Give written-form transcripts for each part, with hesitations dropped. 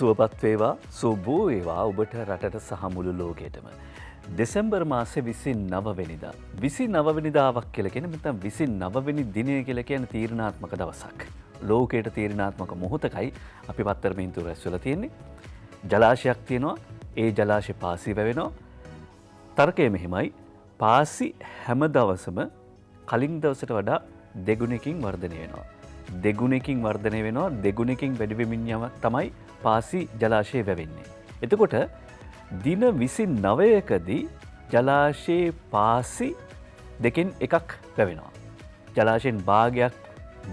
සුවපත් වේවා සුබෝ වේවා ඔබට රටට සහ මුළු ලෝකයටම. දෙසැම්බර් මාසේ 29 වෙනිදා 29 වෙනිදාවක් කියලා කියන්නේ නැත්නම් 29 වෙනි දිනය කියලා කියන තීරණාත්මක දවසක්. ලෝකයට තීරණාත්මක මොහොතකයි අපි පත්තර බින්දුව රැස් වෙලා තියෙන්නේ. ජලාශයක් තියෙනවා. ඒ ජලාශය පාසි වැවෙනවා. තර්කය මෙහිමයි. පාසි හැම දවසම කලින් දවසට වඩා දෙගුණකින් වර්ධනය වෙනවා. දෙගුණකින් වර්ධනය වෙනවා. දෙගුණකින් වැඩි වෙමින් යම තමයි පාසි ජලාශය වැවෙන්නේ. එතකොට දින 29කදී ජලාශයේ පාසි දෙකෙන් එකක් වැවෙනවා. ජලාශයෙන් භාගයක්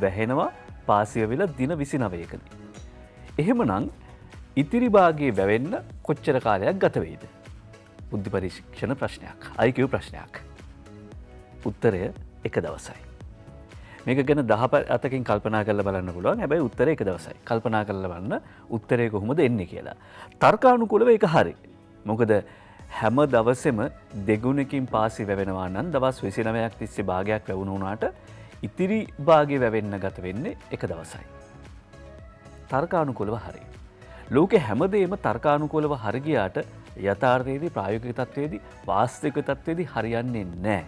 වැහෙනවා පාසි වැවිලා දින 29කදී. එහෙමනම් ඉතිරි භාගයේ වැවෙන්න කොච්චර කාලයක් ගත වෙයිද? බුද්ධි පරීක්ෂණ ප්‍රශ්නයක්. IQ ප්‍රශ්නයක්. උත්තරය එක දවසයි. මේක ගැන 10 කල්පනා කරලා බලන්න පුළුවන්. හැබැයි උත්තරය එක දවසයි. කල්පනා කරලා බලන්න උත්තරය කොහොමද එන්නේ කියලා. තර්කානුකූලව ඒක හරි. මොකද හැම දවසෙම දෙගුණකින් පාසි වැවෙනවා නම් දවස් 29ක් තිස්සේ භාගයක් වැවුණු වුණාට ඉතිරි භාගය වැවෙන්න ගත වෙන්නේ එක දවසයි. තර්කානුකූලව හරි. ලෝකේ හැමදේම තර්කානුකූලව හරි ගියාට යථාර්ථයේදී ප්‍රායෝගික තත්ත්වයේදී වාස්තවික තත්ත්වයේදී හරියන්නේ නැහැ.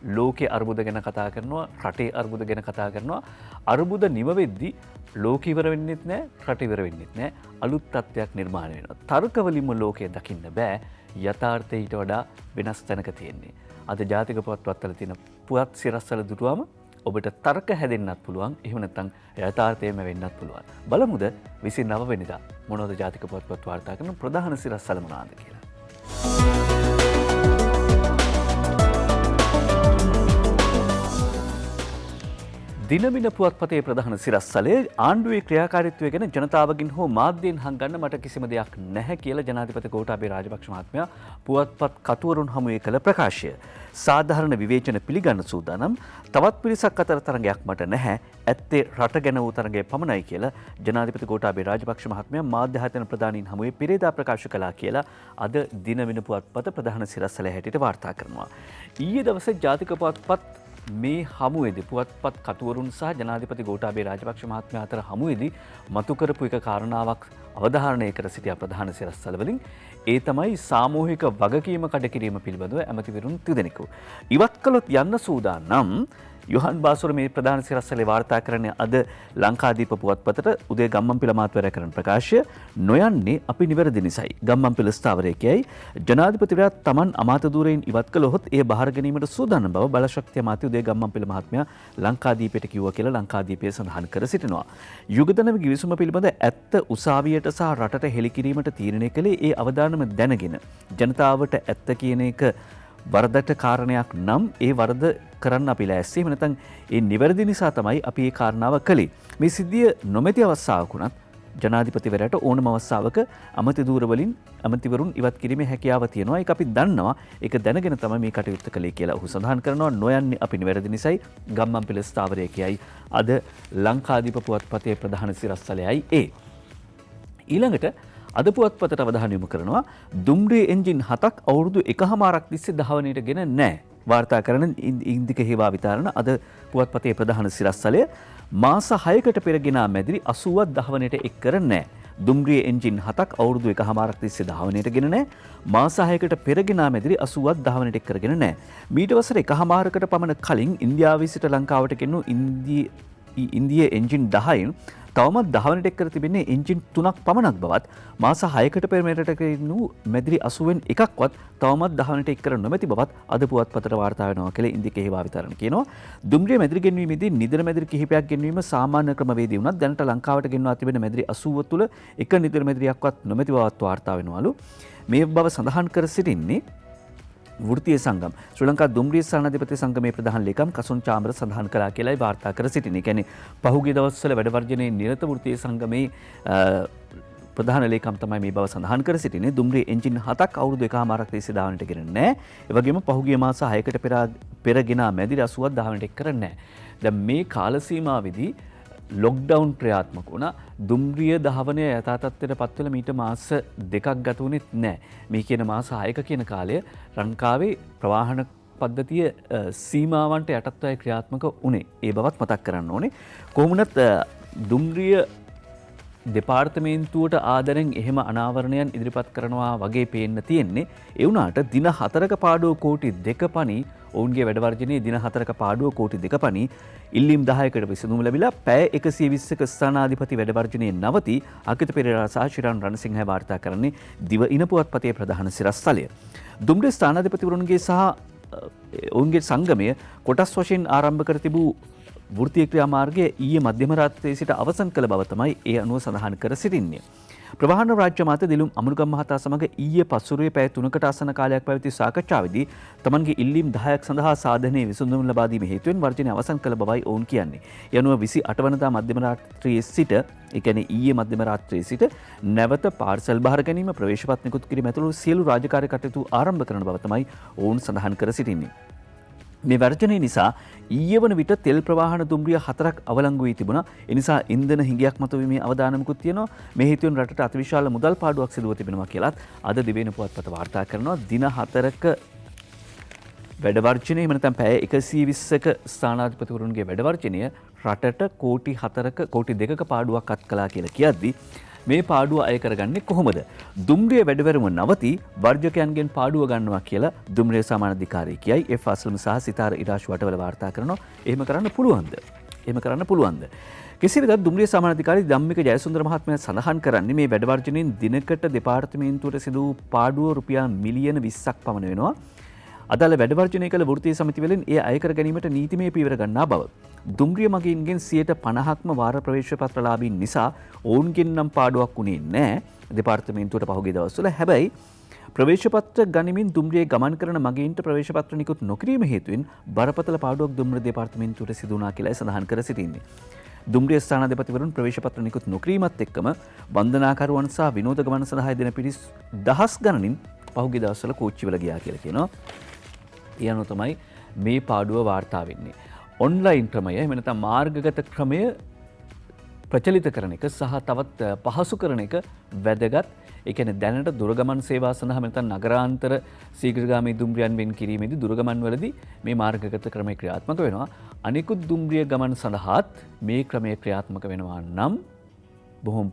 ලෝකේ අර්බුද ගැන කතා කරනවා, රටේ අර්බුද ගැන කතා කරනවා. අර්බුද නිම වෙද්දී ලෝක ඉවර වෙන්නෙත් නැහැ, රට ඉවර වෙන්නෙත් නැහැ. අලුත් තත්ත්වයක් නිර්මාණය වෙනවා. තර්කවලින්ම ලෝකය දකින්න බෑ. යථාර්ථය ඊට වඩා වෙනස් තැනක තියෙන්නේ. අද ජාතික පුවත්පත්වල තියෙන පුවත් සිරස්වල දුටුවම ඔබට තර්ක හැදෙන්නත් පුළුවන්. එහෙම නැත්නම් යථාර්ථයම වෙන්නත් පුළුවන්. බලමුද 29 වෙනිදා මොනවද ජාතික පුවත්පත් වාර්තා කරන ප්‍රධාන සිරස්වල මොනවාද කියලා. දිනමින පුවත්පතේ ප්‍රධාන සිරස්වලේ ආණ්ඩුවේ ක්‍රියාකාරීත්වය ගැන ජනතාවගෙන් හෝ මාධ්‍යයෙන් හංගන්න මට කිසිම දෙයක් නැහැ කියලා ජනාධිපති ගෝඨාභය රාජපක්ෂ මහත්මයා පුවත්පත් කතුවරුන් හමුවේ කළ ප්‍රකාශය. සාධාරණ විවේචන පිළිගන්න සූදානම් තවත් පිරිසක් අතර තරගයක් මට නැහැ. ඇත්තේ රට ගැන වූ තරගය පමණයි කියලා ජනාධිපති ගෝඨාභය රාජපක්ෂ මහත්මයා මාධ්‍ය ආයතන ප්‍රධානීන් හමුවේ පෙරේදා ප්‍රකාශ කළා කියලා අද දිනමින පුවත්පත ප්‍රධාන සිරස්වල හැටියට වාර්තා කරනවා. ඊයේ දවසේ ජාතික පුවත්පත් මේ හමුවේදී පුවත්පත් කතුවරුන් සහ ජනාධිපති ගෝඨාභය රාජපක්ෂ මහත්මයා අතර හමුවේදී මතු කරපු එක කාරණාවක් අවධාරණය කර සිටියා ප්‍රධාන සිරස්වල වලින්. ඒ තමයි සාමූහික වගකීම කඩකිරීම පිළිබඳව ඇමතිවරුන් තිදෙනෙකු ඉවත් කළොත් යන්න සූදානම්. යොහන් බාසුර මේ ප්‍රධාන සිරස්වලේ වාර්තා කරන්නේ අද ලංකාදීප පුවත්පතට උදේ ගම්මන්පිල මහත්වරයා කරන ප්‍රකාශය නොයන්නේ අපි නිවැරදි නිසයි. ගම්මන්පිල ස්ථාවරයේ කියයි ජනාධිපතිවරයා Taman අමාත්‍යධූරයෙන් ඉවත් කළොත් එය බාර ගැනීමට සූදානම් බව බලශක්ති අමාත්‍ය උදේ ගම්මන්පිල මහත්මයා ලංකාදීපයට කිව්වා කියලා ලංකාදීපය සඳහන් කර සිටිනවා. යුගදනම ගිවිසුම පිළිබඳ ඇත්ත උසාවියට සහ රටට හෙළි කිරීමට තීරණය කළේ ඒ අවදානම දැනගෙන ජනතාවට ඇත්ත කියන එක වරදට කාරණයක් නම් ඒ වරද කරන්න අපි ලෑස්ති. එහෙම නැත්නම් ඒ නිවැරදි නිසා තමයි අපි මේ කාරණාව කළේ. මේ සිද්ධිය නොමැති අවස්ථාවක උනත් ජනාධිපතිවරයාට ඕනම අවස්ථාවක අමාත්‍යධූර වලින් අමාත්‍යවරුන් ඉවත් කිරීමේ හැකියාව තියෙනවා. ඒක අපි දන්නවා. ඒක දැනගෙන තමයි මේ කටයුත්ත කළේ කියලා ඔහු සඳහන් කරනවා. නොයන්නේ අපි නිවැරදි නිසයි ගම්මන්පිල ස්ථාවරයේ කියයි අද ලංකාදීප පුවත්පතේ ප්‍රධාන සිරස්වලයයි ඒ. ඊළඟට අද පුවත්පතට අවධානය යොමු කරනවා දුම්රිය එන්ජින් 7ක් අවුරුදු 1කමාරක් තිස්සේ දහවනයට ගෙන නැහැ. වාර්තා කරන ඉන්දික හේවා විතරණ අද පුවත්පතේ ප්‍රධාන සිරස්වලය මාස 6කට පෙර ගෙන මැදිරි 80ක් දහවනයට එක් කරන්නේ නැහැ. දුම්රිය එන්ජින් 7ක් අවුරුදු 1කමාරක් තිස්සේ දහවනයට ගෙන නැහැ. මාස 6කට පෙර ගෙන මැදිරි 80ක් දහවනයට එක් කරගෙන නැහැ. මීට වසර 1කමාරකට පමණ කලින් ඉන්දියාවේ සිට ලංකාවට ගෙන්නු ඉන්දිය එන්ජින් 10න් තවමත් දහවනට එක් කර තිබෙන්නේ එන්ජින් 3ක් පමණක් බවත් මාස 6කට පෙර මෙරට ගෙන්නු මැදිරි 80න් එකක්වත් තවමත් දහවනට එක් කර නොමැති බවත් අද පුවත්පතට වාර්තා වෙනවා කියලා ඉන්දික හේවා විතරණ කියනවා. දුම්රිය මැදිරි ගෙන්වීමේදී නිදර මැදිරි කිහිපයක් ගෙන්වීම සාමාන්‍ය ක්‍රමවේදී වුණත් දැනට ලංකාවට ගෙන්වා තිබෙන මැදිරි 80 තුළ එක නිදර මැදිරියක්වත් නොමැති බවත් වාර්තා වෙනවලු. මේ බව සඳහන් කර සිටින්නේ වෘත්තීය සංගම් ශ්‍රී ලංකා දුම්රිය සානාධිපති සංගමේ ප්‍රධාන ලේකම් කසුන් චාමර සඳහන් කළා කියලායි වාර්තා කර සිටින්නේ. ඒ කියන්නේ පහුගිය දවස්වල වැඩ වර්ජනයේ නිරත වෘත්තීය සංගමේ ප්‍රධාන ලේකම් තමයි මේ බව සඳහන් කර සිටින්නේ. දුම්රිය එන්ජින් 7ක් අවුරුදු 1කමාරක් තිස්සේ දහවනට ගෙන නැහැ. ඒ වගේම පහුගිය මාස 6කට පෙර ගෙන මැදිරි 80ක් දහවනට එක් කරන්නේ නැහැ. දැන් මේ කාල සීමාවෙදී ලොක්ඩවුන් ක්‍රියාත්මක වුණා. දුම්රිය දහවනය යථා තත්ත්වයට පත් වෙලා මීට මාස 2ක් ගත වුණෙත් නැහැ. මේ කියන මාස 6ක කියන කාලය ලංකාවේ ප්‍රවාහන පද්ධතිය සීමාවන්ට යටත්වයි ක්‍රියාත්මක වුණේ. ඒ බවත් මතක් කරන්න ඕනේ. කොහොමුණත් දුම්රිය දෙපාර්තමේන්තුවට ආදරෙන් එහෙම අනාවරණයන් ඉදිරිපත් කරනවා වගේ පේන්න තියෙන්නේ. ඒ වුණාට දින 4ක පාඩුව කෝටි 2 පනි ඔවුන්ගේ වැඩවර්ජනයේ දින 4ක පාඩුව කෝටි 2 පනි ඉල්ලීම් 10කට විසඳුම ලැබිලා පැය 120ක ස්ථානාධිපති වැඩවර්ජනයේ නවති අකිත පෙරේරා සහ ශිරාන් රණසිංහ වාර්තා කරන්නේ දිවයින පුවත්පතේ ප්‍රධාන සිරස්තලය. දුම්රිය ස්ථානාධිපතිවරුන්ගේ සහ ඔවුන්ගේ සංගමය කොටස් වශයෙන් ආරම්භ කර තිබූ වෘත්තීය ක්‍රියාමාර්ගය ඊයේ මධ්‍යම රාත්‍රියේ සිට අවසන් කළ බව තමයි ඒ අනුව සඳහන් කර සිටින්නේ. ප්‍රවාහන රාජ්‍ය මාත්‍ය දිලුම් අමුණුගම් මහතා සමග ඊයේ පසුරුවේ පැය 3කට ආසන්න කාලයක් පැවති සාකච්ඡාවේදී තමන්ගේ ඉල්ලීම් 10ක් සඳහා සාධනීය විසඳුම් ලබා දීම හේතුවෙන් වර්ජනය අවසන් කළ බවයි ඔවුන් කියන්නේ. ඒ අනුව 28 වනදා මධ්‍යම රාත්‍රියේ සිට ඒ කියන්නේ ඊයේ මධ්‍යම රාත්‍රියේ සිට නැවත පාර්සල් බාර ගැනීම ප්‍රවේශපත් නිකුත් කිරීම ඇතුළු සියලු රාජකාරී කටයුතු ආරම්භ කරන බව තමයි ඔවුන් සඳහන් කර සිටින්නේ. මේ වර්ජනය නිසා ඊයේ වන විට තෙල් ප්‍රවාහන දුම්රිය 4ක් අවලංගු වී තිබුණා. ඒ නිසා ඉන්ධන හිඟයක් මතුවීමේ අවදානමකුත් තියෙනවා. මේ හේතුවෙන් රටට අතිවිශාල මුදල් පාඩුවක් සිදුව තිබෙනවා කියලාත් අද දිවයින පුවත්පත වාර්තා කරනවා. දින 4ක වැඩවර්ජනය එහෙම නැත්නම් පැය 120ක ස්ථානාධිපතිවරුන්ගේ වැඩවර්ජනය රටට කෝටි 4ක කෝටි 2ක පාඩුවක් අත් කළා කියලා කියද්දී මේ පාඩුව අය කරගන්නේ කොහොමද? දුම්රිය වැඩවැරුම නවති වර්ජකයන්ගෙන් පාඩුව ගන්නවා කියලා දුම්රිය සමානාධිකාරී කියයි එෆ් අස්ලම් සහ සිතාර ඉරාෂ් වටවල වාර්තා කරනවා. එහෙම කරන්න පුළුවන්ද? එහෙම කරන්න පුළුවන්ද? කෙසේ වෙතත් දුම්රිය සමානාධිකාරී ධම්මික ජයසුන්දර මහත්මයා සඳහන් කරන්නේ මේ වැඩවර්ජනයෙන් දිනකට දෙපාර්තමේන්තුවට සිදු වූ පාඩුව රුපියල් මිලියන 20ක් පමණ වෙනවා. අදාළ වැඩවර්ජනය කළ වෘත්තීය සමිතිවලින් එය අය කර ගැනීමට නීතිමය පියවර ගන්නා බව. දුම්රිය මගීන්ගෙන් 50%ක්ම වාර ප්‍රවේශ පත්‍රලාභීන් නිසා ඔවුන්ගෙන් නම් පාඩුවක් වුණේ නැහැ දෙපාර්තමේන්තුවට පහුගිය දවස්වල. හැබැයි ප්‍රවේශපත්‍ර ගනිමින් දුම්රියේ ගමන් කරන මගීන්ට ප්‍රවේශපත්‍ර නිකුත් නොකිරීම හේතුවෙන් බරපතල පාඩුවක් දුම්රිය දෙපාර්තමේන්තුවට සිදු වුණා කියලා සඳහන් කර සිටින්නේ. දුම්රිය ස්ථානාධිපතිවරුන් ප්‍රවේශපත්‍ර නිකුත් නොකිරීමත් එක්කම වන්දනාකරුවන් සහ විනෝද ගමන සඳහා දෙන පිරිස් දහස් ගණනින් පහුගිය දවස්වල කෝච්චිවල ගියා කියලා කියනවා. ඒ අනුව තමයි මේ පාඩුව වාර්තා වෙන්නේ. ඔන්ලයින් ක්‍රමය එහෙම නැත්නම් මාර්ගගත ක්‍රමය ප්‍රචලිත කරන එක සහ තවත් පහසු කරන එක වැදගත්. ඒ කියන්නේ දැනට දුරගමන් සේවා සඳහා නැත්නම් නගරාන්තර ශීඝ්‍රගාමී දුම්රියන් වෙන් කිරීමේදී දුරගමන් වලදී මේ මාර්ගගත ක්‍රමය ක්‍රියාත්මක වෙනවා. අනිකුත් දුම්රිය ගමන් සඳහාත් මේ ක්‍රමය ක්‍රියාත්මක වෙනවා නම් බොහොම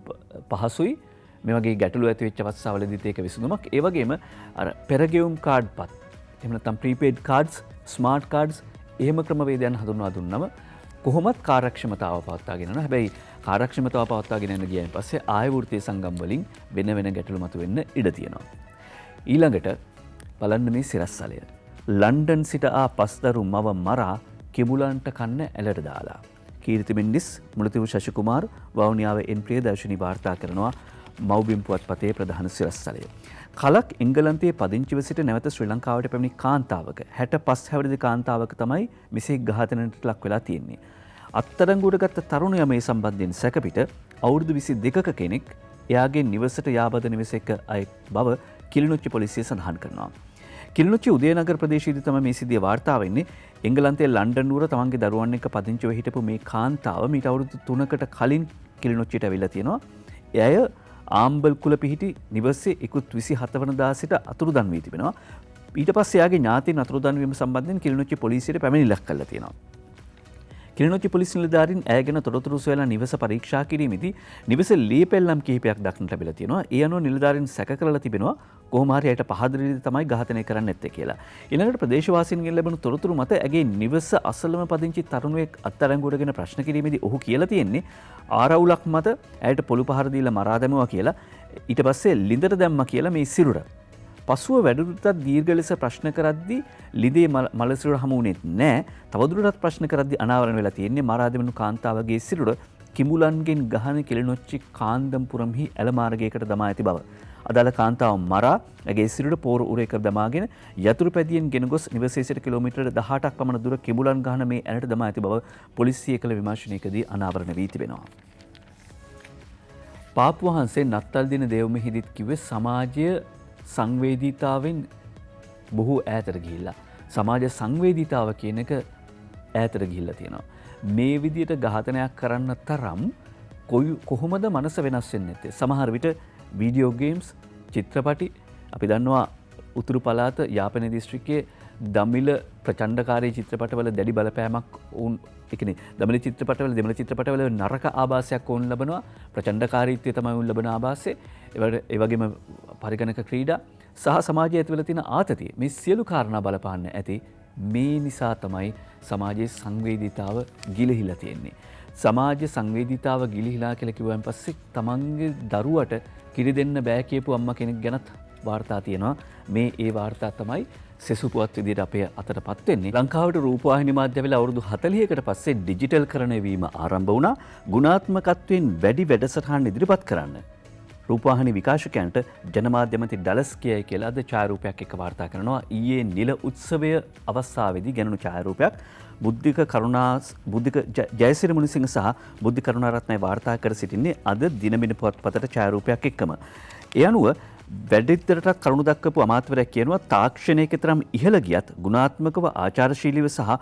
පහසුයි. මේ වගේ ගැටලු ඇති වෙච්ච අවස්ථාවලදීත් ඒක විසඳුමක්. ඒ වගේම අර පෙරගෙවුම් කාඩ් පත් එහෙම නැත්නම් ප්‍රීපේඩ් කාඩ්ස්, ස්මාර්ට් කාඩ්ස් එහෙම ක්‍රමවේදයන් හඳුන්වා දුන්නම කොහොමත් කාර්යක්ෂමතාව පවත්වාගෙන යනවා. හැබැයි කාර්යක්ෂමතාව පවත්වාගෙන යන ගියන් පස්සේ ආය වෘත්තීය සංගම් වලින් වෙන වෙන ගැටලු මතුවෙන්න ඉඩ තියෙනවා. ඊළඟට බලන්න මේ සිරස්තලය. ලන්ඩන් සිට ආ පස්දරු මව මරා කිඹුලන්ට කන්න ඇලට දාලා. කීර්ති මින්ඩිස්, මුලතිව් ශශිකුමාර්, වවුනියාව එන් ප්‍රියදර්ශිනී වාර්තා කරනවා මව්බිම් පුවත්පතේ ප්‍රධාන සිරස්තලය. කලක් එංගලන්තයේ පදිංචිව සිට නැවත ශ්‍රී ලංකාවට පැමිණි කාන්තාවක 65 හැවිරිදි කාන්තාවක තමයි මෙසේ ඝාතනයට ලක් වෙලා තියෙන්නේ. අත්අඩංගුවට ගත්ත තරුණයා මේ සම්බන්ධයෙන් සැකපිට අවුරුදු 22ක කෙනෙක් එයාගේ නිවසට යාබද නිවසේක අය බව කිලිනොච්චි පොලිසිය සඳහන් කරනවා. කිලිනොච්චි උදයනගර ප්‍රදේශයේදී තමයි මේ සිද්ධිය වාර්තා වෙන්නේ. එංගලන්තයේ ලන්ඩන් නුවර තමන්ගේ දරුවන් එක්ක පදිංචිව හිටපු මේ කාන්තාව මීට අවුරුදු 3කට කලින් කිලිනොච්චියට ඇවිල්ලා තියෙනවා. එය ආම්බල් කුල පිහිටි නිවසේ ඉකුත් 27 වනදා සිට අතුරුදන් වී තිබෙනවා. ඊට පස්සේ එයාගේ ඥාතීන් අතුරුදන් වීම සම්බන්ධයෙන් කිලිනොච්චි පොලිසියට පැමිණිල්ලක් කළා තියෙනවා. කිලිනොච්චි පොලිස් නිලධාරීන් ඇයගෙන තොරතුරු සොයලා නිවස පරීක්ෂා කිරීමේදී නිවසේ ලී පෙල්ලම් කිහිපයක් දක්නට ලැබිලා තියෙනවා. ඒ අනුව නිලධාරීන් සැක කරලා තිබෙනවා කොහොම හරි ඇයට පහදලා තමයි ඝාතනය කරන්න නැත්තේ කියලා. ඊළඟට ප්‍රදේශවාසීන්ගෙන් ලැබුණු තොරතුරු මත ඇගේ නිවස අසලම පදිංචි තරුණයෙක් අත්අඩංගුවටගෙන ප්‍රශ්න කිරීමේදී ඔහු කියලා තියෙන්නේ ආරවුලක් මත ඇයට පොළු පහර දීලා මරා දැමුවා කියලා. ඊට පස්සේ ලිඳට දැම්මා කියලා මේ සිරුර. පසුව වැඩිදුරටත් දීර්ඝ ලෙස ප්‍රශ්න කරද්දී ලිඳේ මල සිරුර හමු වුණේ නැහැ. තවදුරටත් ප්‍රශ්න කරද්දී අනාවරණ වෙලා තියෙන්නේ මරා දැමුණු කාන්තාවගේ සිරුර කිඹුලන්ගෙන් ගහන කිලිනොච්චි කාන්දම්පුරම්හි ඇල මාර්ගයකට දමා ඇති බව. අදාළ කාන්තාව මරා ඇගේ සිරුර පෝර උරේක දමාගෙන යතුරු පැදියෙන් ගෙන ගොස් නිවසේ සිට කිලෝමීටර් 18ක් පමණ දුර කිඹුලන් ගහන මේ ඇනට දමා ඇති බව පොලිසිය කළ විමර්ශනයකදී අනාවරණ වී තිබෙනවා. පාප් වහන්සේ නත්තල් දින දේවමෙහිදීත් කිව්වේ සමාජය සංවේදීතාවෙන් බොහෝ ඈතට ගිහිල්ලා. සමාජ සංවේදීතාව කියන එක ඈතට ගිහිල්ලා තියෙනවා. මේ විදියට ඝාතනයක් කරන්න තරම් කොහොමද මනස වෙනස් වෙන්නේ නැත්තේ? සමහර විට වීඩියෝ ගේම්ස්, චිත්‍රපටි අපි දන්නවා උතුරු පළාත යාපනයේ දිස්ත්‍රික්කයේ දමිළ ප්‍රචණ්ඩකාරී චිත්‍රපටවල දැඩි බලපෑමක් වුන් එකනේ දමිළ චිත්‍රපටවල දෙමළ චිත්‍රපටවල නරක ආభాසයක් වුන් ලබනවා ප්‍රචණ්ඩකාරීත්වය තමයි වුන් ලබන ආభాසය ඒ වගේම පරිගණක ක්‍රීඩා සහ සමාජය ඇතුළත තියෙන ආතතිය මේ සියලු කාරණා බලපාන්න ඇති මේ නිසා තමයි සමාජයේ සංවේදීතාව ගිලිහිලා තියෙන්නේ සමාජ සංවේදීතාව ගිලිහිලා කියලා කිව්වන් පස්සේ තමන්ගේ දරුවට කිරි දෙන්න බෑ කියපු අම්මා කෙනෙක් ගැනත් වාර්තා තියෙනවා මේ ඒ වාර්තා තමයි සෙසු පුවත් විදිහට අපේ අතටපත් වෙන්නේ ලංකාවට රූපවාහිනී මාධ්‍ය වල අවුරුදු 40කට පස්සේ ඩිජිටල් කරණය වීම ආරම්භ වුණා ගුණාත්මකත්වයෙන් වැඩි වැඩසටහන් ඉදිරිපත් කරන්න රූපවාහිනී විකාශකයන්ට ජනමාධ්‍ය මන්ත්‍රී ඩලස් කියයි කියලා අද ඡායාරූපයක් එක්ක වාර්තා කරනවා ඊයේ නිල උත්සවය අවස්ථාවේදී ගැනුණු ඡායාරූපයක් බුද්ධික ජයසිරි මුනිසිංහ සහ බුද්ධි කරුණාරත්නයි වාර්තා කර සිටින්නේ අද දිනමින පුවත්පතට ඡායාරූපයක් එක්කම ඒ අනුව වැඩිදුරටත් කරුණු දක්වපු අමාත්‍යවරයෙක් කියනවා තාක්ෂණයක තරම් ඉහළ ගියත් ගුණාත්මකව ආචාරශීලීව සහ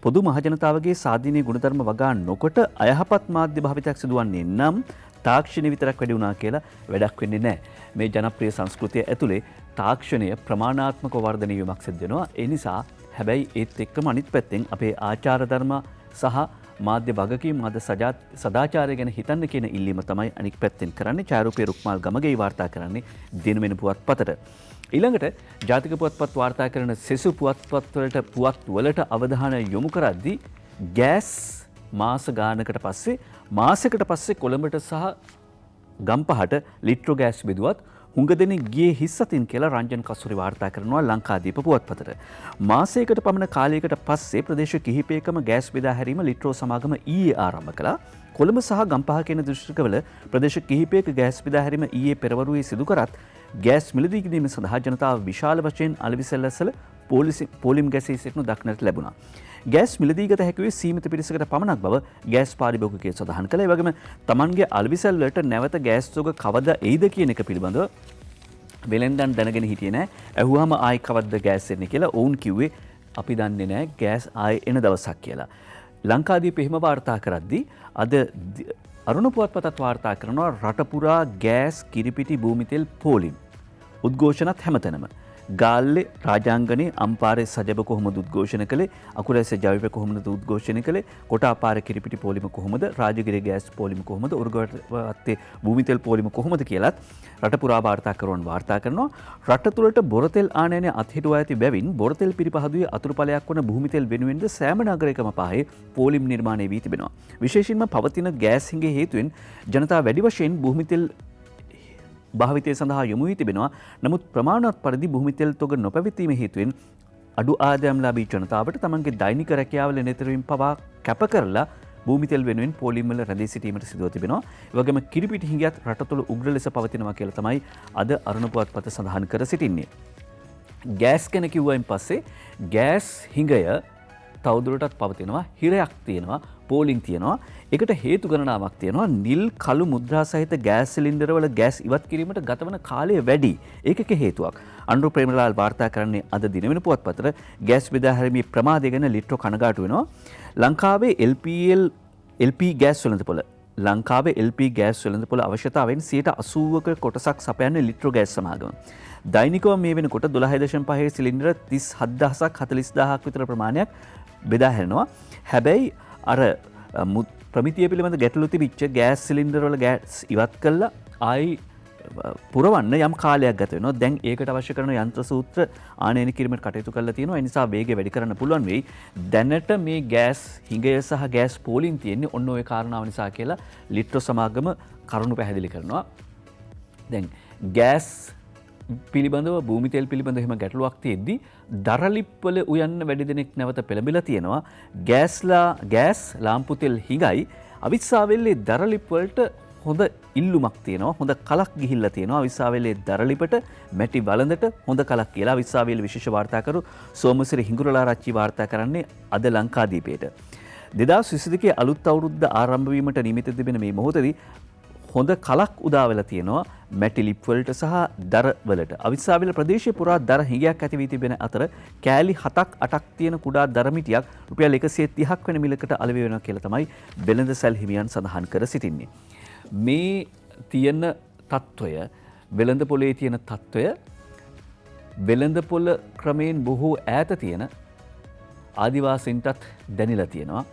පොදු මහජනතාවගේ සාධනීය ගුණධර්ම වගා නොකොට අයහපත් මාධ්‍ය භාවිතයක් සිදුවන්නේ නම් තාක්ෂණය විතරක් වැඩි වුණා කියලා වැඩක් වෙන්නේ නැහැ. මේ ජනප්‍රිය සංස්කෘතිය ඇතුලේ තාක්ෂණය ප්‍රමාණාත්මක වර්ධනය වීමක් සිදු වෙනවා. ඒ නිසා හැබැයි ඒත් එක්කම අනිත් පැත්තෙන් අපේ ආචාර ධර්ම සහ මාධ්‍ය වගකීම් මාධ්‍ය සදාචාරය ගැන හිතන්න කියන ඉල්ලීම තමයි අනික් පැත්තෙන් කරන්නේ. ඡායාරූපයේ රුක්මාල් ගමගේ වාර්තා කරන්නේ දිනවෙන පුවත්පතට. ඊළඟට ජාතික පුවත්පත් වාර්තා කරන සෙසු පුවත් වලට අවධානය යොමු කරද්දී ගෑස් මාස ගානකට පස්සේ මාසයකට පස්සේ කොළඹට සහ ගම්පහට ලිට්‍රෝ ගෑස් බෙදුවත් හුඟ දෙනෙක් ගියේ හිස් අතින් කියලා රංජන් කස්තුරි වාර්තා කරනවා ලංකාදීප පුවත්පතට. මාසයකට පමණ කාලයකට පස්සේ ප්‍රදේශ කිහිපයකම ගෑස් බෙදා හැරීම ලිට්‍රෝ සමාගම ඊයේ ආරම්භ කළා. කොළඹ සහ ගම්පහ කියන දිස්ත්‍රික්කවල ප්‍රදේශ කිහිපයක ගෑස් බෙදා හැරීම ඊයේ පෙරවරුවේ සිදු කරත් ගෑස් මිලදී ගැනීම සඳහා ජනතාව විශාල වශයෙන් අලවිසැල්ලසල පෝලිම් ගැසී සිටිනු දක්නට ලැබුණා. ගෑස් මිලදීගත හැකිවේ සීමිත පිරිසකට පමණක් බව ගෑස් පාරිභෝගිකයෝ සඳහන් කළා. ඒ වගේම Tamanගේ අලවිසැල් වලට නැවත ගෑස් තොග කවදා එයිද කියන එක පිළිබඳව වෙලෙන්දන් දැනගෙන හිටියේ නෑ. ඇහුවාම ආයි කවද්ද ගෑස් එන්නේ කියලා ඔවුන් කිව්වේ අපි දන්නේ නෑ ගෑස් ආයි එන දවසක් කියලා. ලංකාදීප එහෙම වාර්තා කරද්දී අද අරුණ පුවත්පතත් වාර්තා කරනවා රට පුරා ගෑස් කිරිපිටි භූමිතෙල් පෝලිම් උද්ඝෝෂණත් හැමතැනම ගාල්ලේ රාජාංගනේ අම්පාරේ සජබ කොහොමද උද්ඝෝෂණ කළේ අකුරැස්සේ ජවිප කොහොමද උද්ඝෝෂණය කළේ කොටාපාරේ කිරිපිටි පෝලිම කොහොමද රාජගිරිය ගෑස් පෝලිම කොහොමද උරුගවත්තේ භූමිතෙල් පෝලිම කොහොමද කියලාත් රට පුරා වාර්තාකරුවන් වාර්තා කරනවා රට තුළට බොරතෙල් ආනයනය අත්හිටුවා ඇති බැවින් බොරතෙල් පිරිපහදුවේ අතුරුඵලයක් වන භූමිතෙල් වෙනුවෙන්ද සෑම නගරයකම පහේ පෝලිම් නිර්මාණය වී තිබෙනවා විශේෂයෙන්ම පවතින ගෑස් හිඟේ හේතුවෙන් ජනතාව වැඩි වශයෙන් භූමිතෙල් භාවිතය සඳහා යොමු වී තිබෙනවා. නමුත් ප්‍රමාණවත් පරිදි භූමිතෙල් තොග නොපැවතීම හේතුවෙන් අඩු ආදායම්ලාභී ජනතාවට තමන්ගේ දෛනික රැකියාවල නිතරම පවා කැප කරලා භූමිතෙල් වෙනුවෙන් පෝලිම් වල රැඳී සිටීමට සිදුව තිබෙනවා. ඒ වගේම කිරිපිටි හිඟයත් රට තුළ උග්‍ර ලෙස පවතිනවා කියලා තමයි අද අරුණ පුවත්පත සඳහන් කර සිටින්නේ. ගෑස් ගැන කිව්වයින් පස්සේ ගෑස් හිඟය තවදුරටත් පවතිනවා. හිරයක් තියෙනවා. පෝලිං තියෙනවා. ඒකට හේතු ගණනාවක් තියෙනවා. නිල් කළු මුද්‍රා සහිත ගෑස් සිලින්ඩරවල ගෑස් ඉවත් කිරීමට ගතවන කාලය වැඩි. ඒකක හේතුවක්. අනුරු ප්‍රේමලාල් වාර්තා කරන්නේ අද දිනවෙන පුවත්පතට ගෑස් බෙදා හැරීමේ ප්‍රමාදය ගැන ලිට්‍රෝ කනගාටු වෙනවා. ලංකාවේ LP ගෑස් වෙළඳපොළ ලංකාවේ LP ගෑස් වෙළඳපොළ අවශ්‍යතාවයෙන් 80%ක කොටසක් සපයන්නේ ලිට්‍රෝ ගෑස් සමාගම. දෛනිකව මේ වෙනකොට 12.5 සිලින්ඩර 37000ක් 40000ක් විතර ප්‍රමාණයක් බෙදා හැරෙනවා. හැබැයි අර ප්‍රමිතිය පිළිබඳ ගැටලු තිබිච්ච ගෑස් සිලින්ඩර් වල ගෑස් ඉවත් කළා ආයි පුරවන්න යම් කාලයක් ගත වෙනවා. දැන් ඒකට අවශ්‍ය කරන යන්ත්‍ර සූත්‍ර ආනයන කිරීමට කටයුතු කරලා තියෙනවා. ඒ නිසා වේගය වැඩි කරන්න පුළුවන් වෙයි. දැනට මේ ගෑස් හිඟය සහ ගෑස් පෝලිං තියෙන්නේ ඔන්න ඔය කාරණාව නිසා කියලා ලිට්‍රෝ සමාගම කරුණු පැහැදිලි කරනවා. දැන් ගෑස් පිළිබඳව භූමිතෙල් පිළිබඳව එහෙම ගැටලුවක් තියෙද්දි දරලිප්වල උයන්න වැඩි දෙනෙක් නැවත පෙළඹිලා තියෙනවා. ගෑස් ලාම්පු තෙල් හිඟයි අවිස්සාවෙල්ලේ දරලිප් වලට හොඳ ඉල්ලුමක් තියෙනවා. හොඳ කලක් ගිහිල්ලා තියෙනවා. අවිස්සාවෙල්ලේ දරලිපට මැටි වළඳට හොඳ කලක් කියලා අවිස්සාවෙල්ලේ විශේෂ වාර්තාකරු සෝමසිරි හිඟුරලාරච්චි වාර්තා කරන්නේ අද ලංකාදීපයට. 2022 අලුත් අවුරුද්ද ආරම්භ වීමට නිමිති තිබෙන මේ මොහොතේදී හොඳ කලක් උදා වෙලා තියෙනවා මැටි ලිප් වලට සහ දර වලට. අවිස්සාවෙල ප්‍රදේශයේ පුරා දර හිඟයක් ඇති වී තිබෙන අතර කෑලි 7ක් 8ක් තියෙන කුඩා දර මිටියක් රුපියල් 130ක් වෙන මිලකට අලෙවි වෙනවා කියලා තමයි වෙළඳසැල් හිමියන් සඳහන් කර සිටින්නේ. මේ තියෙන తত্ত্বය වෙළඳ පොලේ තියෙන తত্ত্বය වෙළඳ පොළ ක්‍රමයෙන් බොහෝ ඈත තියෙන ආදිවාසීන්ටත් දැනිලා තියෙනවා.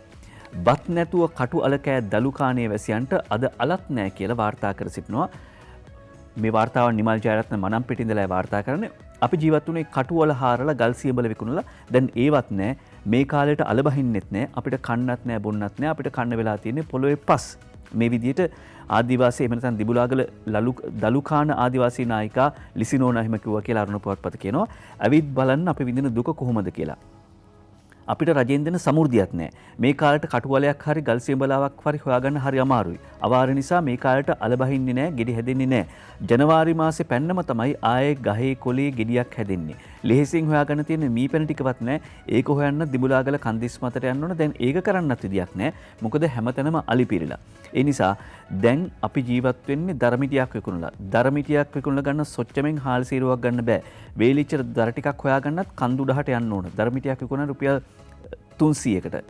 බත් නැතුව කටු අලකෑ දලුකානේ වැසියන්ට අද අලක් නැහැ කියලා වාර්තා කර සිටිනවා. මේ වාර්තාව නිමල් ජයරත්න මනම් පිටින්දලා වාර්තා කරන්නේ. අපි ජීවත් වුණේ කටුවල හාරලා ගල් සියඹල විකුණලා දැන් ඒවත් නැහැ. මේ කාලේට අල බහින්නෙත් නැහැ. අපිට කන්නත් නැහැ බොන්නත් නැහැ. අපිට කන්න වෙලා තියෙන්නේ පොළොවේ පස්. මේ විදිහට ආදිවාසී එහෙම නැත්නම් දිබුලාගල දලුකාන ආදිවාසී නායිකා ලිසිනෝනා එහෙම කිව්වා කියලා අරුණ පුවත්පත කියනවා. ඇවිත් බලන්න අපි විඳින දුක කොහොමද කියලා. අපිට රජෙන් දෙන සමෘද්ධියක් නැහැ. මේ කාලේට කටුවලයක් හරි ගල් සියඹලාවක් හරි හොයාගන්න හරි අමාරුයි. අවාර නිසා මේ කාලේට අල බහින්නේ නැහැ, ගෙඩි හැදෙන්නේ නැහැ. ජනවාරි මාසේ පැන්නම තමයි ආයේ ගහේ කොලේ ගෙඩියක් හැදෙන්නේ. ලෙහෙසින් හොයාගන්න තියෙන මීපැන ටිකවත් නැහැ. ඒක හොයන්න දිබුලාගල කන්දිස් මතට යන්න ඕන. දැන් ඒක කරන්නත් විදියක් නැහැ. මොකද හැමතැනම අලි පිරিলা. ඒ නිසා දැන් අපි ජීවත් වෙන්නේ දරමිටියක් විකුණලා. දරමිටියක් විකුණලා ගන්න සොච්චමෙන් හාල් සීරුවක් ගන්න බෑ. වේලිච්ච දර ටිකක් හොයාගන්නත් කන්දු උඩහට යන්න ඕන. දරමිටියක් විකුණන රුපියල් 300කට.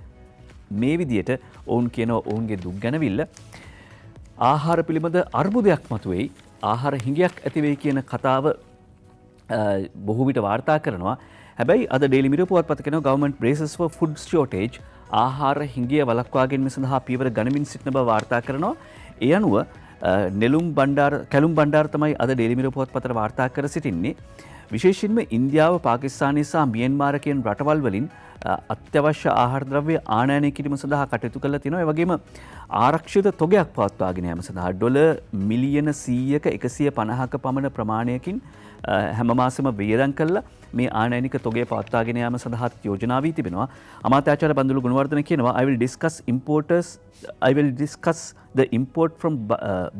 මේ විදියට ඔවුන් කියන ඔවුන්ගේ දුක් ගැනවිල්ල ආහාර පිළිබඳ අර්බුදයක් මතුවෙයි. ආහාර හිඟයක් ඇති වෙයි කියන කතාව බොහෝ විට වාර්තා කරනවා. හැබැයි අද ඩේලි මිරර් පුවත්පත කියනවා government braces for food shortage ආහාර හිඟිය වළක්වා ගැනීම සඳහා පියවර ගනිමින් සිටින බව වාර්තා කරනවා. ඒ අනුව කැලුම් බණ්ඩාර තමයි අද ඩේලි මිරර් පුවත්පතට වාර්තා කර සිටින්නේ. විශේෂයෙන්ම ඉන්දියාව, පාකිස්තානය සහ මියන්මාර කියන රටවල් වලින් අත්‍යවශ්‍ය ආහාර ද්‍රව්‍ය ආනයනය කිරීම සඳහා කටයුතු කරලා තිනවා. ඒ වගේම ආරක්ෂිත තොගයක් පවත්වාගෙන යාම සඳහා ඩොලර් මිලියන 100ක 150ක පමණ ප්‍රමාණයකින් හැම මාසෙම වියදම් කළා මේ ආනයනික තොගය පවත්වාගෙන යාම සඳහා යෝජනා වී තිබෙනවා. අමාත්‍යාචාර්ය බන්දුලු ගුණවර්ධන කියනවා I will discuss the import from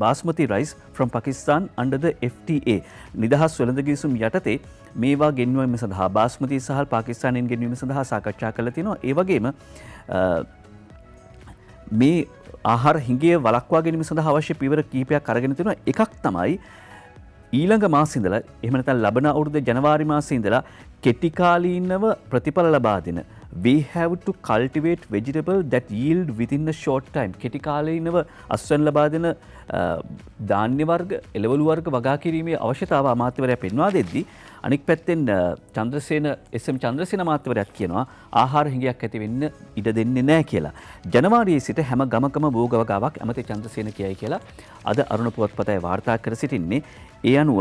basmati rice from Pakistan under the FTA. නිදහස් වෙළඳ ගිවිසුම් යටතේ මේවා ගෙන්වීම සඳහා බාස්මති සහ පාකිස්තානයෙන් ගෙන්වීම සඳහා සාකච්ඡා කළා තිනවා. ඒ වගේම මේ ආහාර හිඟය වළක්වා ගැනීම සඳහා අවශ්‍ය පියවර කිහිපයක් අරගෙන තිනවා. එකක් තමයි ඊළඟ මාසේ ඉඳලා එහෙම නැත්නම් ලබන අවුරුද්දේ ජනවාරි මාසේ ඉඳලා කෙටිකාලීනව ප්‍රතිඵල ලබා දෙන we have to cultivate vegetable that yield within a short time. කෙටිකාලීනව අස්වැන්න ලබා දෙන ධාන්‍ය වර්ග, එළවලු වර්ග වගා කිරීමේ අවශ්‍යතාව අමාත්‍යවරයා පෙන්වා දෙද්දී අනික් පැත්තෙන් චන්ද්‍රසේන අමාත්‍යවරයාත් කියනවා ආහාර හිඟයක් ඇති වෙන්න ඉඩ දෙන්නේ නැහැ කියලා. ජනවාරියේ සිට හැම ගමකම භෝග වගාවක් ඇමති චන්ද්‍රසේන කියයි කියලා අද අරුණ පුවත්පතේ වාර්තා කර සිටින්නේ. ඒ අනුව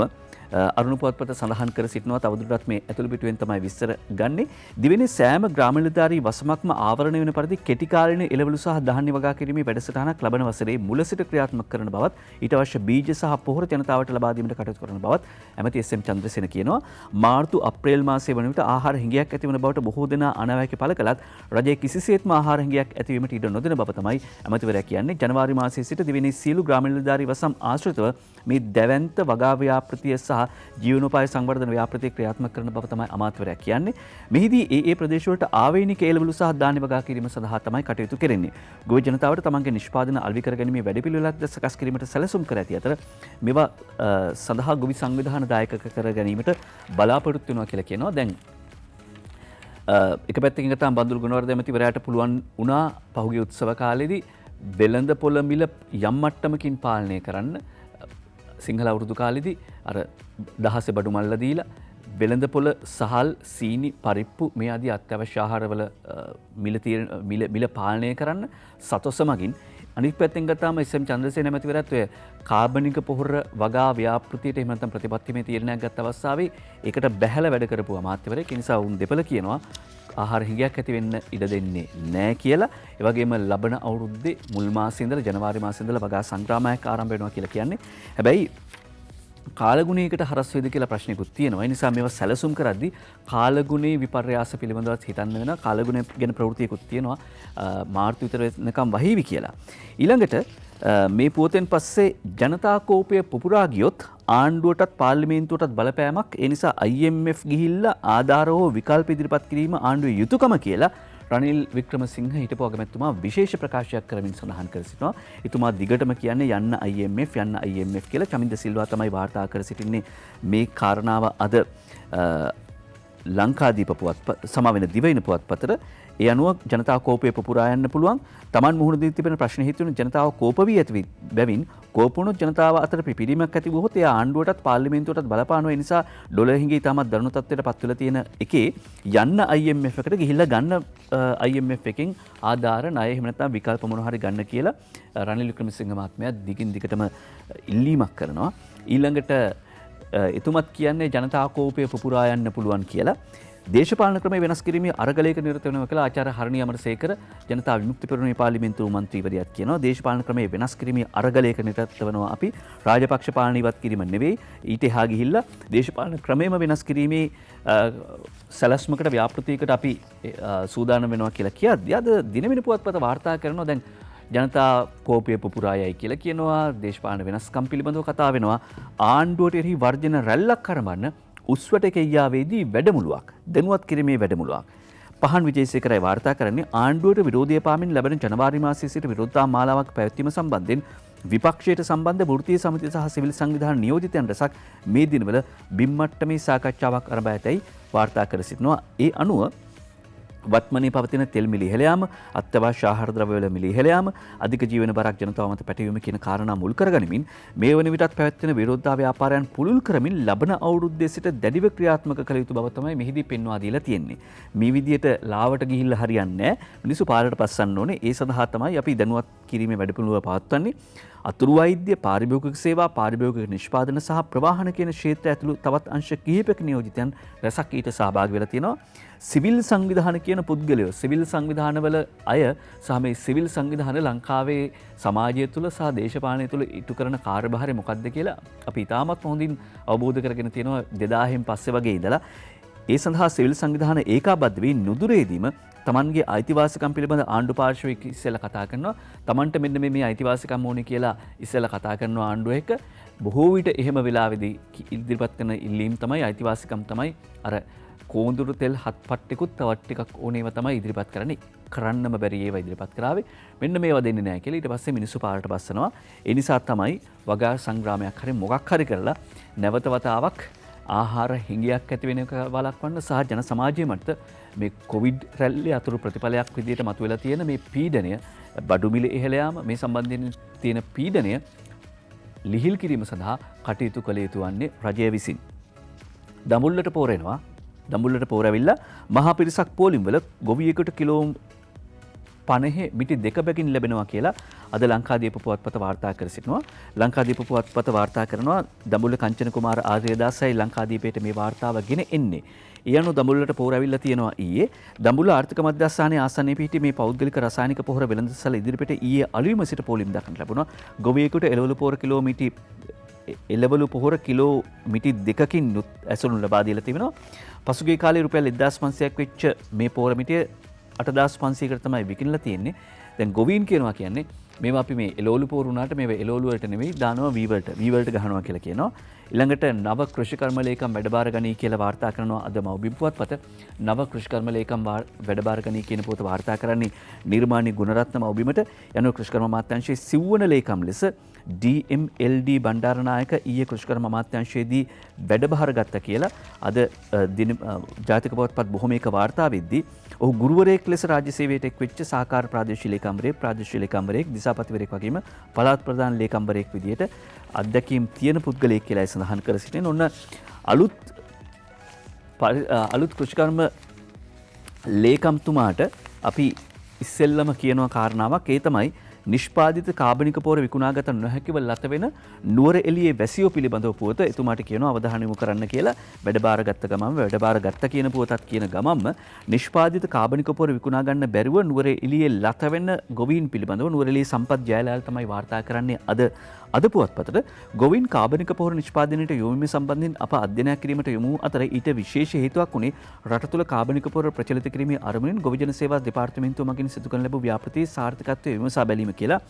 අරුණ පුවත්පත සඳහන් කර සිටිනවා තවදුරටත් මේ ඇතුළු පිටුවෙන් තමයි විස්තර ගන්නෙ. දිවෙනේ සෑම ග්‍රාම නිලධාරී වසමක්ම ආවරණය වෙන පරිදි කෙටිකාලීන එළවලු සහ ධාන්‍ය වගා කිරීමේ වැඩසටහනක් ලබන වසරේ මුල සිට ක්‍රියාත්මක කරන බවත් ඊට අවශ්‍ය බීජ සහ පොහොර ජනතාවට ලබා දීමට කටයුතු කරන බවත් ඇමති එස්.එම්. චන්ද්‍රසේන කියනවා. මාර්තු අප්‍රේල් මාසයේ වන විට ආහාර හිඟයක් ඇති වන බවට බොහෝ දෙනා අනාවැකි පළ කළත් රජය කිසිසේත්ම ආහාර හිඟයක් ඇතිවීමට ඉඩ නොදෙන බව තමයි ඇමතිවරයා කියන්නේ. ජනවාරි මාසයේ සිට දිවෙනේ සියලු ග්‍රාම නිලධාරී වසම් ආශ්‍රිතව මේ දැවැන්ත වගා ව්‍යාපෘතිය සහ ජීවනෝපාය සංවර්ධන ව්‍යාපෘතිය ක්‍රියාත්මක කරන බව තමයි අමාත්‍යවරයා කියන්නේ. මෙහිදී ඒ ප්‍රදේශවලට ආවේනික එළවලු සහ ධාන්‍ය වගා කිරීම සඳහා තමයි කටයුතු කෙරෙන්නේ. ගොවි ජනතාවට තමන්ගේ නිෂ්පාදන අලෙවි කර ගැනීමේ වැඩපිළිවෙලක් සකස් කිරීමට සැලසුම් කර ඇති අතර මේවා සඳහා ගොවි සංවිධාන දායක කර ගැනීමට බලාපොරොත්තු වෙනවා කියලා කියනවා. දැන් එක පැත්තකින් ගත්තාම බන්දුරු ගුණවර්ධන ඇමතිවරයාට පුළුවන් වුණා පහුගිය උත්සව කාලෙදී වෙළඳ පොළ මිල යම් මට්ටමකින් පාලනය කරන්න. සිංහල අවුරුදු කාලෙදී අර දහසේ බඩු මල්ල දීලා වෙළඳ පොළ සහල් සීනි පරිප්පු මේ ආදී අත්‍යවශ්‍ය ආහාරවල මිල පාලනය කරන්න සතොස මගින් අනිත් පැත්තෙන් ගත්තාම එස්.එම්. චන්ද්‍රසේන ඇමතිවරයාත් ඔය කාබනික පොහොර වගා ව්‍යාපෘතියට එහෙම නැත්නම් ප්‍රතිපත්තිමේ තීරණයක් ගත්ත අවස්ථාවේ ඒකට බැහැලා වැඩ කරපු අමාත්‍යවරයෙක්. ඒ නිසා වුන් දෙපළ කියනවා ආහාර හිඟයක් ඇති වෙන්න ඉඩ දෙන්නේ නැහැ කියලා. ඒ වගේම ලබන අවුරුද්දේ මුල් මාසයේ ඉඳලා ජනවාරි මාසයේ ඉඳලා වගා සංග්‍රාමයක් ආරම්භ වෙනවා කියලා කියන්නේ. හැබැයි කාලගුණයකට හරස් වේද කියලා ප්‍රශ්නයකුත් තියෙනවා. ඒ නිසා මේවා සැලසුම් කරද්දී කාලගුණේ විපර්යාස පිළිබඳව හිතන්න වෙනවා. කාලගුණය ගැන ප්‍රවෘත්තියකුත් තියෙනවා. මාර්තු විතර වෙනකම් වහීවි කියලා. ඊළඟට මේ පුවතෙන් පස්සේ ජනතා කෝපය පුපුරා ගියොත් ආණ්ඩුවටත් පාර්ලිමේන්තුවටත් බලපෑමක්. ඒ නිසා IMF ගිහිල්ලා ආධාර හෝ විකල්ප ඉදිරිපත් කිරීම ආණ්ඩුවේ යුතුයකම කියලා රනිල් වික්‍රමසිංහ හිටපු අගමැතිතුමා විශේෂ ප්‍රකාශයක් කරමින් සඳහන් කර සිටිනවා. එතුමා දිගටම කියන්නේ යන්න IMF කියලා. චමින්ද සිල්වා තමයි වාර්තා කර සිටින්නේ මේ කාරණාව අද ලංකාදීප පුවත්පත සමාවෙන දිවයින පුවත්පතට ඒ අනුව ජනතා කෝපය පුපුරා යන්න පුළුවන්. Taman මුහුණ දී තිබෙන ප්‍රශ්න හේතුවෙන් ජනතාව කෝප වී ඇති බැවින් කෝපුණු ජනතාව අතර පිපිරීමක් ඇති වුවහොත් එය ආණ්ඩුවටත් පාර්ලිමේන්තුවටත් බලපානවා. ඒ නිසා ඩොලර් හිඟේ තාමත් දරුණු තත්ත්වයට පත් වෙලා තියෙන එකේ යන්න IMF එකට ගිහිල්ලා ගන්න IMF එකෙන් ආධාර ණය එහෙම නැත්නම් විකල්ප මොන හරි ගන්න කියලා රනිල් වික්‍රමසිංහ මහත්මයා දිගින් දිගටම ඉල්ලීමක් කරනවා. ඊළඟට එතුමත් කියන්නේ ජනතා කෝපය පුපුරා යන්න පුළුවන් කියලා. දේශපාලන ක්‍රමය වෙනස් කිරීමේ අරගලයක නිරත වෙනවා කියලා ආචාර්ය හරණි අමරසේකර ජනතා විමුක්ති පෙරමුණේ පාර්ලිමේන්තු මන්ත්‍රීවරියක් කියනවා. දේශපාලන ක්‍රමය වෙනස් කිරීමේ අරගලයක නිරත වෙනවා අපි. රාජපක්ෂ පාලන ඉවත් කිරීම නෙවෙයි. ඊට එහා ගිහිල්ලා දේශපාලන ක්‍රමයම වෙනස් කිරීමේ සැලැස්මකට ව්‍යාපෘතියකට අපි සූදානම් වෙනවා කියලා කියද්දී අද දිනමින පුවත්පත වාර්තා කරනවා දැන් ජනතා කෝපය පුපුරායයි කියලා කියනවා. දේශපාලන වෙනස්කම් පිළිබඳව කතා වෙනවා. ආණ්ඩුවට එරෙහි වර්ජන රැල්ලක් කරමන්න උස්වට කෙයියාවේදී වැඩමුළුවක් දැනුවත් කිරීමේ වැඩමුළුවක්. පහන් විජේසේකරයි වාර්තා කරන්නේ ආණ්ඩුවට විරෝධය පාමින් ලැබෙන ජනවාරි මාසයේ සිට විරෝධතා මාලාවක් පැවැත්වීම සම්බන්ධයෙන් විපක්ෂයට සම්බන්ධ වෘත්තීය සමිතිය සහ සිවිල් සංවිධාන නියෝජිතයන් රැසක් මේ දිනවල බිම් මට්ටමේ සාකච්ඡාවක් ආරම්භ ඇතැයි වාර්තා කර සිටිනවා. ඒ අනුව වත්මනේ පවතින තෙල් මිල ඉහළ යාම, අත්‍යවශ්‍ය ආහාර ද්‍රව්‍යවල මිල ඉහළ යාම, අධික ජීවන බරක් ජනතාව මත පැටවීම කියන කාරණා මුල් කරගනිමින් මේ වන විටත් පැවැත්වෙන විරෝධතා ව්‍යාපාරයන් පුළුල් කරමින් ලබන අවුරුද්දේ සිට දැඩිව ක්‍රියාත්මක කළ යුතු බව තමයි මෙහිදී පෙන්වා දීලා තියෙන්නේ. මේ විදියට ලාවට ගිහිල්ලා හරියන්නේ නැහැ. මිනිස්සු පාරට පස්සන්න ඕනේ. ඒ සඳහා තමයි අපි දැනුවත් කිරීමේ වැඩපිළිවෙල පවත්වන්නේ. අතුරු වෛද්‍ය, පාරිභෝගික සේවා, පාරිභෝගික නිෂ්පාදන සහ ප්‍රවාහන කියන ක්ෂේත්‍ර ඇතුළු තවත් අංශ කිහිපයක නියෝජිතයන් රැසක් ඊට සහභාගී වෙලා තියෙනවා. සිවිල් සංවිධාන කියන පුද්ගලයෝ සිවිල් සංවිධානවල අය සහ මේ සිවිල් සංවිධාන ලංකාවේ සමාජය තුළ සහ දේශපාලනය තුළ ඉටු කරන කාර්යභාරය මොකක්ද කියලා අපි ඉතාමත් හොඳින් අවබෝධ කරගෙන තියෙනවා 2000න් පස්සේ වගේ ඉඳලා. ඒ සඳහා සිවිල් සංවිධාන ඒකාබද්ධ වී නුදුරේදීම තමන්ගේ අයිතිවාසිකම් පිළිබඳ ආණ්ඩු පාර්ශ්වය ඉස්සෙල්ලා කතා කරනවා. තමන්ට මෙන්න මේ අයිතිවාසිකම් ඕනේ කියලා ඉස්සෙල්ලා කතා කරනවා ආණ්ඩුව එක්ක. බොහෝ විට එහෙම වෙලාවෙදී ඉදිරිපත් කරන ඉල්ලීම් තමයි අයිතිවාසිකම් තමයි අර කෝඳුරු තෙල් හත් පට්ටිකුත් තවත් ටිකක් ඕනේව තමයි ඉදිරිපත් කරන්නේ. කරන්නම බැරි ඒවා ඉදිරිපත් කරාවේ. මෙන්න මේවා දෙන්නේ නැහැ කියලා ඊට පස්සේ මිනිස්සු පාරට බස්සනවා. ඒ නිසා තමයි වගා සංග්‍රාමයක් හරි මොකක් හරි කරලා නැවත වතාවක් ආහාර හිඟයක් ඇති වෙන එක වළක්වන්න සහ ජන සමාජයේ මත මේ කොවිඩ් රැල්ලේ අතුරු ප්‍රතිඵලයක් විදිහට මතුවලා තියෙන මේ පීඩනය බඩු මිල ඉහළ යාම මේ සම්බන්ධයෙන් තියෙන පීඩනය ලිහිල් කිරීම සඳහා කටයුතු කළ යුතු වන්නේ රජය විසින්. දඹුල්ලට පෝරෙනවා. දඹුල්ලට පෝරැවිල්ලා මහා පිරිසක් පෝලිම් වල ගොවියෙකුට කිලෝ 50 මිටි 2 බැගින් ලැබෙනවා කියලා අද ලංකාදීප පුවත්පත වාර්තා කර සිටිනවා. ලංකාදීප පුවත්පත වාර්තා කරනවා දඹුල්ල කංචන කුමාර ආර්යදාසයි ලංකාදීපයට මේ වාර්තාව ගෙන එන්නේ. ඒ අනුව දඹුල්ලට පෝරැවිල්ලා තියෙනවා ඊයේ. දඹුල්ල ආර්ථික මධ්‍යස්ථානයේ ආසන්නයේ පිහිටි මේ පෞද්ගලික රසායනික පොහොර වෙළඳසැල ඉදිරිපිට ඊයේ අලුයම සිට පෝලිම් දක්නට ලැබුණා. ගොවියෙකුට එළවලු පොහොර කිලෝ මිටි 2කින් ඇසුරු ලබා දීලා තිබෙනවා. පසුගිය කාලේ රුපියල් 1500ක් වෙච්ච මේ පොහොර මිටිය 8500කට තමයි විකිණලා තියෙන්නේ. දැන් ගොවීන් කියනවා කියන්නේ මේවා අපි මේ එළවලු පොහොර උනාට මේවා එළවලු වලට නෙවෙයි දානවා වී වලට ගහනවා කියලා කියනවා. ඊළඟට නව කෘෂිකර්ම ලේකම් වැඩබාර ගනී කියලා වාර්තා කරනවා අද මව්බිම් පුවත්පත. නව කෘෂිකර්ම ලේකම් වැඩබාර ගනී කියන පොත වාර්තා කරන්නේ නිර්මාණී ගුණරත්න මව්බිමට යන කෘෂිකර්ම අමාත්‍යාංශයේ සිව්වන ලේකම් ලෙස DMLD බණ්ඩාරනායක ඊයේ කෘෂිකර්ම අමාත්‍යාංශයේදී වැඩබාර ගත්තා කියලා අද ජාතික පුවත්පත් බොහොමයක වාර්තා වෙද්දී ඔහු ගුරුවරයෙක් ලෙස රාජ්‍ය සේවයට එක්වෙච්ච සහකාර ප්‍රාදේශීය ලේකම්වරයෙක් දිසාපතිවරයෙක් වගේම පළාත් ප්‍රධාන ලේකම්වරයෙක් විදියට අත්දැකීම් තියෙන පුද්ගලයෙක් කියලා සඳහන් කර සිටින ඔන්න අලුත් කෘෂිකර්ම ලේකම්තුමාට අපි ඉස්සෙල්ලම කියනවා කාරණාවක් ඒ තමයි නිෂ්පාදිත කාබනික පොර විකුණාගත නොහැකිව ලත වෙන නුවර එළියේ වැසියෝ පිළිබඳව පුවත එතුමාට කියනවා අවධානය යොමු කරන්න කියලා වැඩබාර ගත්ත ගමම වැඩබාර ගත්ත කියන පුවතත් කියන ගමම නිෂ්පාදිත කාබනික පොර විකුණා ගන්න බැරුව නුවර එළියේ ලත වෙන ගොවීන් පිළිබඳව නුවර එළියේ සම්පත් ජයලාල් තමයි වාර්තා කරන්නේ අද පුවත්පතට ගොවීන් කාබනික පොහොර නිෂ්පාදනයට යොමු සම්බන්ධයෙන් අප අධ්‍යයනය කිරීමට යොමු අතර ඊට විශේෂ හේතුවක් වුණේ රට තුළ කාබනික පොහොර ප්‍රචලිත කිරීමේ අරමුණින් ගොවිජන සේවා දෙපාර්තමේන්තුව මගින් සිදු කරන ලැබූ ව්‍යාපෘතියේ සාර්ථකත්වය විමසා බැලීම කියලා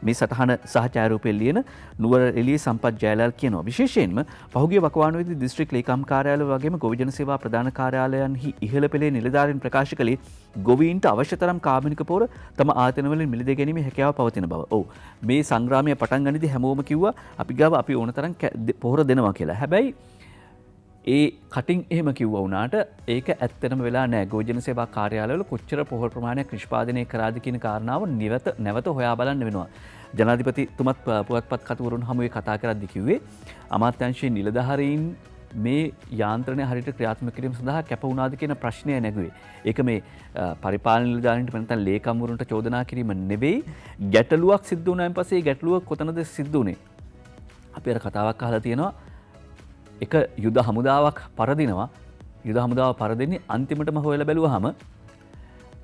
මේ සටහන සහ ඡායාරූපය ලියන නුවර එළියේ සම්පත් ජයලාල් කියනවා. විශේෂයෙන්ම පහුගිය වකවානුවේදී දිස්ත්‍රික් ලේකම් කාර්යාලය වගේම ගොවිජන සේවා ප්‍රධාන කාර්යාලයන්හි ඉහළ පෙළේ නිලධාරීන් ප්‍රකාශ කළේ ගොවීන්ට අවශ්‍ය තරම් කාබනික පොහොර තම ආයතනවලින් මිලදී ගැනීමේ හැකියාව පවතින බව. ඔව් මේ සංග්‍රාමය පටන් ගනිද්දී හැමෝම කිව්වා අපි ගාව අපි ඕන තරම් පොහොර දෙනවා කියලා. හැබැයි ඒ කටින් එහෙම කිව්වා වුණාට ඒක ඇත්තටම වෙලා නැහැ. ගෝජන සේවා කාර්යාලවල කොච්චර පොහොර ප්‍රමාණයක් නිෂ්පාදනය කරාද කියන කාරණාව නැවත හොයා බලන්න වෙනවා. ජනාධිපතිතුමත් පුවත්පත් කතුවරුන් හමුවේ කතා කරද්දී කිව්වේ අමාත්‍යාංශයේ නිලධාරීන් මේ යාන්ත්‍රණය හරියට ක්‍රියාත්මක කිරීම සඳහා කැප වුණාද කියන ප්‍රශ්නය නැගුවේ. ඒක මේ පරිපාලන නිලධාරීන්ට නැත්නම් ලේකම්වරුන්ට චෝදනා කිරීම නෙවෙයි. ගැටලුවක් සිද්ධ වුණාන් පස්සේ ගැටලුව කොතනද සිද්ධ වුනේ? අපි අර කතාවක් අහලා තියෙනවා. එක යුද හමුදාවක් පරදිනවා. යුද හමුදාව පරදින්නේ අන්තිමටම හොයලා බැලුවාම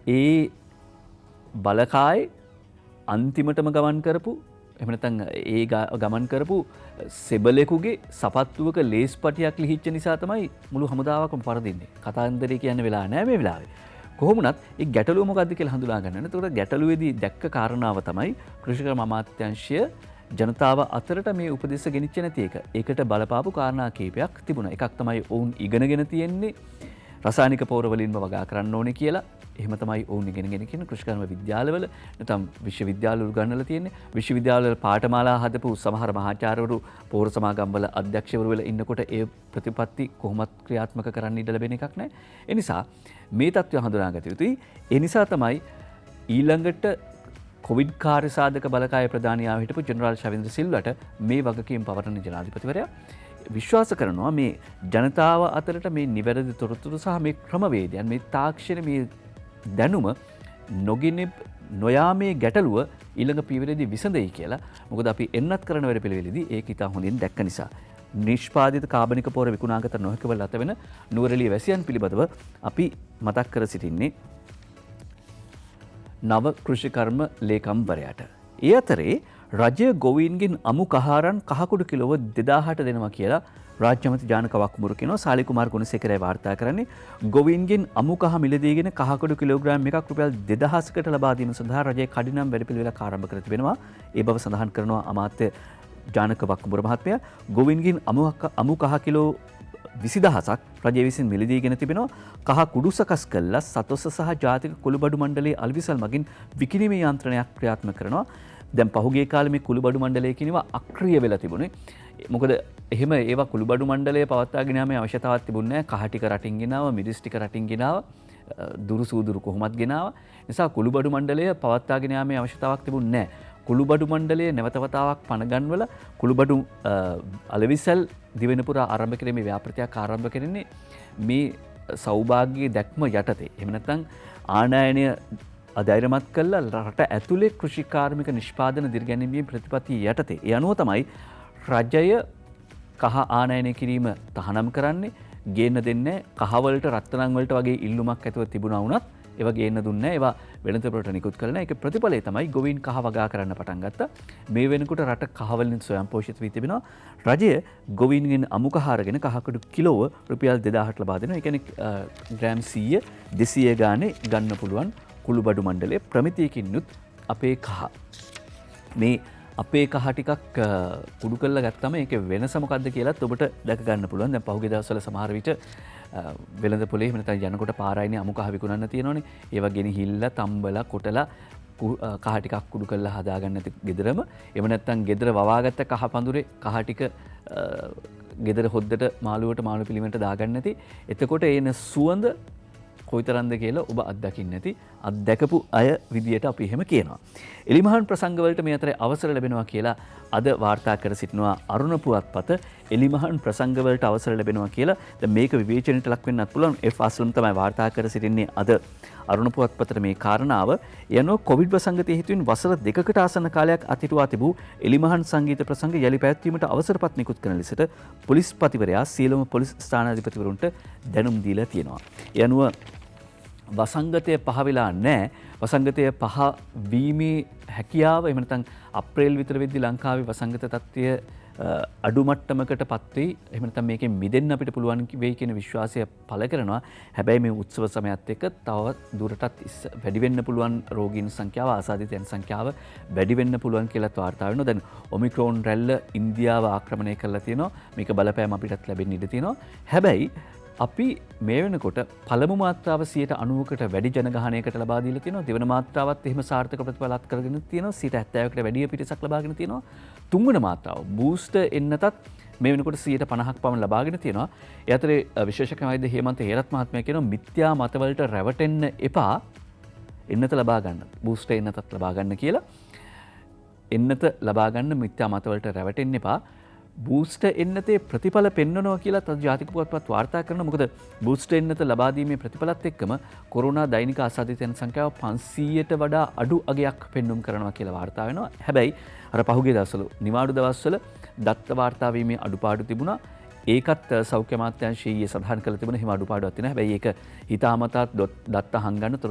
ඒ බලකායේ අන්තිමටම ගමන් කරපු එහෙම නැත්නම් ඒ ගමන් කරපු සෙබලෙකුගේ සපත්තුවක ලේස් පටියක් ලිහිච්ච නිසා තමයි මුළු හමුදාවකම පරදින්නේ. කතාන්දරේ කියන්න වෙලා නැහැ මේ වෙලාවේ. කොහොම වුණත් ඒ ගැටලුව මොකද්ද කියලා හඳුනා ගන්න. එතකොට ගැටලුවේදී දැක්ක කාරණාව තමයි කෘෂිකර්ම අමාත්‍යාංශය ජනතාව අතරට මේ උපදෙස් ගෙනිච්ච නැති එක. ඒකට බලපාපු කාරණා කීපයක් තිබුණා. එකක් තමයි ඔවුන් ඉගෙනගෙන තියෙන්නේ රසායනික පොහොර වලින්ම වගා කරන්න ඕනේ කියලා. එහෙම තමයි ඔවුන් ඉගෙනගෙන කියන කෘෂිකර්ම විද්‍යාලවල නැත්නම් විශ්වවිද්‍යාලවල උගන්වලා තියෙන්නේ. විශ්වවිද්‍යාලවල පාඨමාලා හදපු සමහර මහාචාර්යවරු පොහොර සමාගම්වල අධ්‍යක්ෂවරු වෙලා ඉන්නකොට ඒ ප්‍රතිපත්ති කොහොමත් ක්‍රියාත්මක කරන්න ඉඩ ලැබෙන එකක් නැහැ. ඒ නිසා මේ තත්ත්වය හඳුනාගත යුතුයි. ඒ නිසා තමයි ඊළඟට කොවිඩ් කාර්ය සාධක බලකාය ප්‍රධානියාව හිටපු ජෙනරාල් ශවින්ද්‍ර සිල්වට මේ වගකීම් පවරන ජනාධිපතිවරයා විශ්වාස කරනවා මේ ජනතාව අතරට මේ නිවැරදි තොරතුරු සහ මේ ක්‍රමවේදයන් මේ තාක්ෂණ මේ දැනුම නොයාමේ ගැටලුව ඊළඟ පියවරේදී විසඳෙයි කියලා. මොකද අපි එන්නත් කරන වැඩ පිළිවෙලෙදී ඒක ඉතා හොඳින් දැක්ක නිසා. නිෂ්පාදිත කාබනික පොහොර විකුණාගත නොහැකිව ලත වෙන නුවරඑළිය වැසියන් පිළිබඳව අපි මතක් කර සිටින්නේ නව කෘෂිකර්ම ලේකම්වරයාට. ඒ අතරේ රජය ගොවීන්ගෙන් අමු කහාරන් කහකුඩු කිලෝව 2000ට දෙනවා කියලා රාජ්‍ය මන්ත්‍රී ජානක වක්මුරු කියනවා. සාලි කුමාර ගුණසේකරයි වාර්තා කරන්නේ. ගොවීන්ගෙන් අමු කහ මිලදීගෙන කහකුඩු කිලෝග්‍රෑම් එකක් රුපියල් 2000කට ලබා දීම සඳහා රජය කඩිනම් වැඩපිළිවෙලක් ආරම්භ කර තිබෙනවා. ඒ බව සඳහන් කරනවා අමාත්‍ය ජානක වක්මුරු මහත්මයා. ගොවීන්ගෙන් අමු කහ කිලෝ 20000ක් රජය විසින් මිලදීගෙන තිබෙනවා. කහ කුඩු සකස් කළා සතොස්ස සහ ජාතික කුළුබඩු මණ්ඩලයේ අලවිසල් මගින් විකිණීමේ යාන්ත්‍රණයක් ක්‍රියාත්මක කරනවා. දැන් පහුගිය කාලේ මේ කුළුබඩු මණ්ඩලය කියනවා අක්‍රිය වෙලා තිබුණේ. මොකද එහෙම ඒවා කුළුබඩු මණ්ඩලය පවත්වාගෙන යාමේ අවශ්‍යතාවක් තිබුණේ නැහැ. කහ ටික රටින් ගෙනාව, මිරිස් ටික රටින් ගෙනාව, දුරු සූදුරු කොහොමත් ගෙනාව. නිසා කුළුබඩු මණ්ඩලය පවත්වාගෙන යාමේ අවශ්‍යතාවක් තිබුණේ නැහැ. කුළුබඩු මණ්ඩලය නැවත වතාවක් පණ ගන්වල කුළුබඩු අලවිසල් දිවෙන පුරා ආරම්භ කිරීමේ ව්‍යාපෘතියක් ආරම්භ කරන්නේ මේ සෞභාග්‍ය දැක්ම යටතේ. එහෙම නැත්නම් ආනයනය අධෛර්යමත් කළා රට ඇතුලේ කෘෂිකාර්මික නිෂ්පාදන දිර්ගැනීමේ ප්‍රතිපත්තිය යටතේ. ඒ අනුව තමයි රජය කහ ආනයනය කිරීම තහනම් කරන්නේ. ගේන්න දෙන්නේ කහවලට රත්තරන් වලට වගේ ඉල්ලුමක් ඇතුව තිබුණා වුණත් ඒවා ගේන්න දුන්නේ නැහැ. ඒවා වෙළඳපොළට නිකුත් කරන එක ප්‍රතිඵලය තමයි ගොවීන් කහ වගා කරන්න පටන් ගත්තා. මේ වෙනකොට රට කහවලින් ස්වයං පෝෂිත වී තිබෙනවා. රජය ගොවීන්ගෙන් අමු කහ අරගෙන කහකුඩු කිලෝව රුපියල් 2000ට ලබා දෙනවා. ඒ කියන්නේ ග්‍රෑම් 100 200 ගානේ ගන්න පුළුවන් කුළුබඩු මණ්ඩලයේ ප්‍රමිතියකින්නුත් අපේ කහ. මේ අපේ කහ ටිකක් කුඩු කරලා ගත්තම ඒකේ වෙනස මොකද්ද කියලාත් ඔබට දැක ගන්න පුළුවන්. දැන් පහුගිය දවස්වල සමහර විට වෙළඳ පොලේ එහෙම නැත්නම් යනකොට පාරායිනේ අමු කහ විකුණන්න තියෙනවනේ. ඒවා ගෙනහිල්ලා තම්බලා කොටලා කහ ටිකක් කුඩු කරලා හදාගන්න ගෙදරම. එහෙම නැත්නම් ගෙදර වවාගත්ත කහ පඳුරේ කහ ටික ගෙදර හොද්දට මාළුවට මාළු පිළිමයට දාගන්න නැති. එතකොට එන සුවඳ කොයිතරම්ද කියලා ඔබ අත්දකින්න ඇති. අත්දැකපු අය විදියට අපි එහෙම කියනවා. එලිමහන් ප්‍රසංගවලට මේ අතරේ අවසර ලැබෙනවා කියලා අද වාර්තා කර සිටිනවා අරුණ පුවත්පත. එලිමහන් ප්‍රසංගවලට අවසර ලැබෙනවා කියලා දැන් මේක විවේචනයට ලක් වෙන්නත් පුළුවන්. එෆ් අස්ලම් තමයි වාර්තා කර සිටින්නේ අද අරුණ පුවත්පතට මේ කාරණාව. යනෝ කොවිඩ් වසංගතයේ හේතුවෙන් වසර 2කට ආසන්න කාලයක් අතිටුවා තිබූ එලිමහන් සංගීත ප්‍රසංග යලි පැවැත්වීමට අවසරපත් නිකුත් කරන ලෙසට පොලිස්පතිවරයා සියලුම පොලිස් ස්ථානාධිපතිවරුන්ට දැනුම් දීලා තියෙනවා. යනුව වසංගතය පහ වෙලා නැහැ. වසංගතය පහ වීමේ හැකියාව එහෙම නැත්නම් අප්‍රේල් විතර වෙද්දී ලංකාවේ වසංගත තත්ත්වය අඩු මට්ටමකට පත් වෙයි. එහෙම නැත්නම් මේකෙන් මිදෙන්න අපිට පුළුවන් වෙයි කියන විශ්වාසය පළ කරනවා. හැබැයි මේ උත්සව සමයත් එක්ක තව දුරටත් වැඩි වෙන්න පුළුවන් රෝගීන් සංඛ්‍යාව, ආසාදිතයන් සංඛ්‍යාව වැඩි වෙන්න පුළුවන් කියලා වාර්තා වෙනවා. දැන් ඔමික්‍රෝන් රැල්ල ඉන්දියාව ආක්‍රමණය කරලා තියෙනවා. මේක බලපෑම අපිටත් ලැබෙන්න ඉඩ තියෙනවා. හැබැයි අපි මේ වෙනකොට පළමු මාත්‍රාව 90%කට වැඩි ජනගහනයකට ලබා දීලා තියෙනවා. දෙවන මාත්‍රාවත් එහෙම සාර්ථක ප්‍රතිඵලත් කරගෙන තියෙනවා. 70%කට වැඩි පිටසක් ලබාගෙන තියෙනවා. තුන්වන මාත්‍රාව බූස්ටර් එන්නතත් මේ වෙනකොට 50%ක් පමණ ලබාගෙන තියෙනවා. ඒ අතරේ විශේෂඥ වෛද්‍ය හේමන්ත හේරත් මහත්මයා කියනවා මිත්‍යා මතවලට රැවටෙන්න එපා. එන්නත ලබා ගන්න. බූස්ටර් එන්නතත් ලබා ගන්න කියලා. එන්නත ලබා ගන්න මිත්‍යා මතවලට රැවටෙන්න එපා. බූස්ටර් එන්නතේ ප්‍රතිඵල පෙන්වනවා කියලා තද ජාතික පුවත්පත් වාර්තා කරනවා. මොකද බූස්ටර් එන්නත ලබා දීමේ ප්‍රතිඵලත් එක්කම කොරෝනා දෛනික ආසාදිතයන් සංඛ්‍යාව 500ට වඩා අඩු අගයක් පෙන්වුම් කරනවා කියලා වාර්තා වෙනවා. හැබැයි අර පහුගිය දවස්වල නිවාඩු දවස්වල දත්ත වාර්තා වීමේ අඩුපාඩු තිබුණා. ඒකත් සෞඛ්‍ය අමාත්‍යාංශය ඊයේ සඳහන් කළ තිබුණ හිම අඩුපාඩුවක් තියෙනවා. හැබැයි ඒක හිතාමතා දත්ත හංගන්න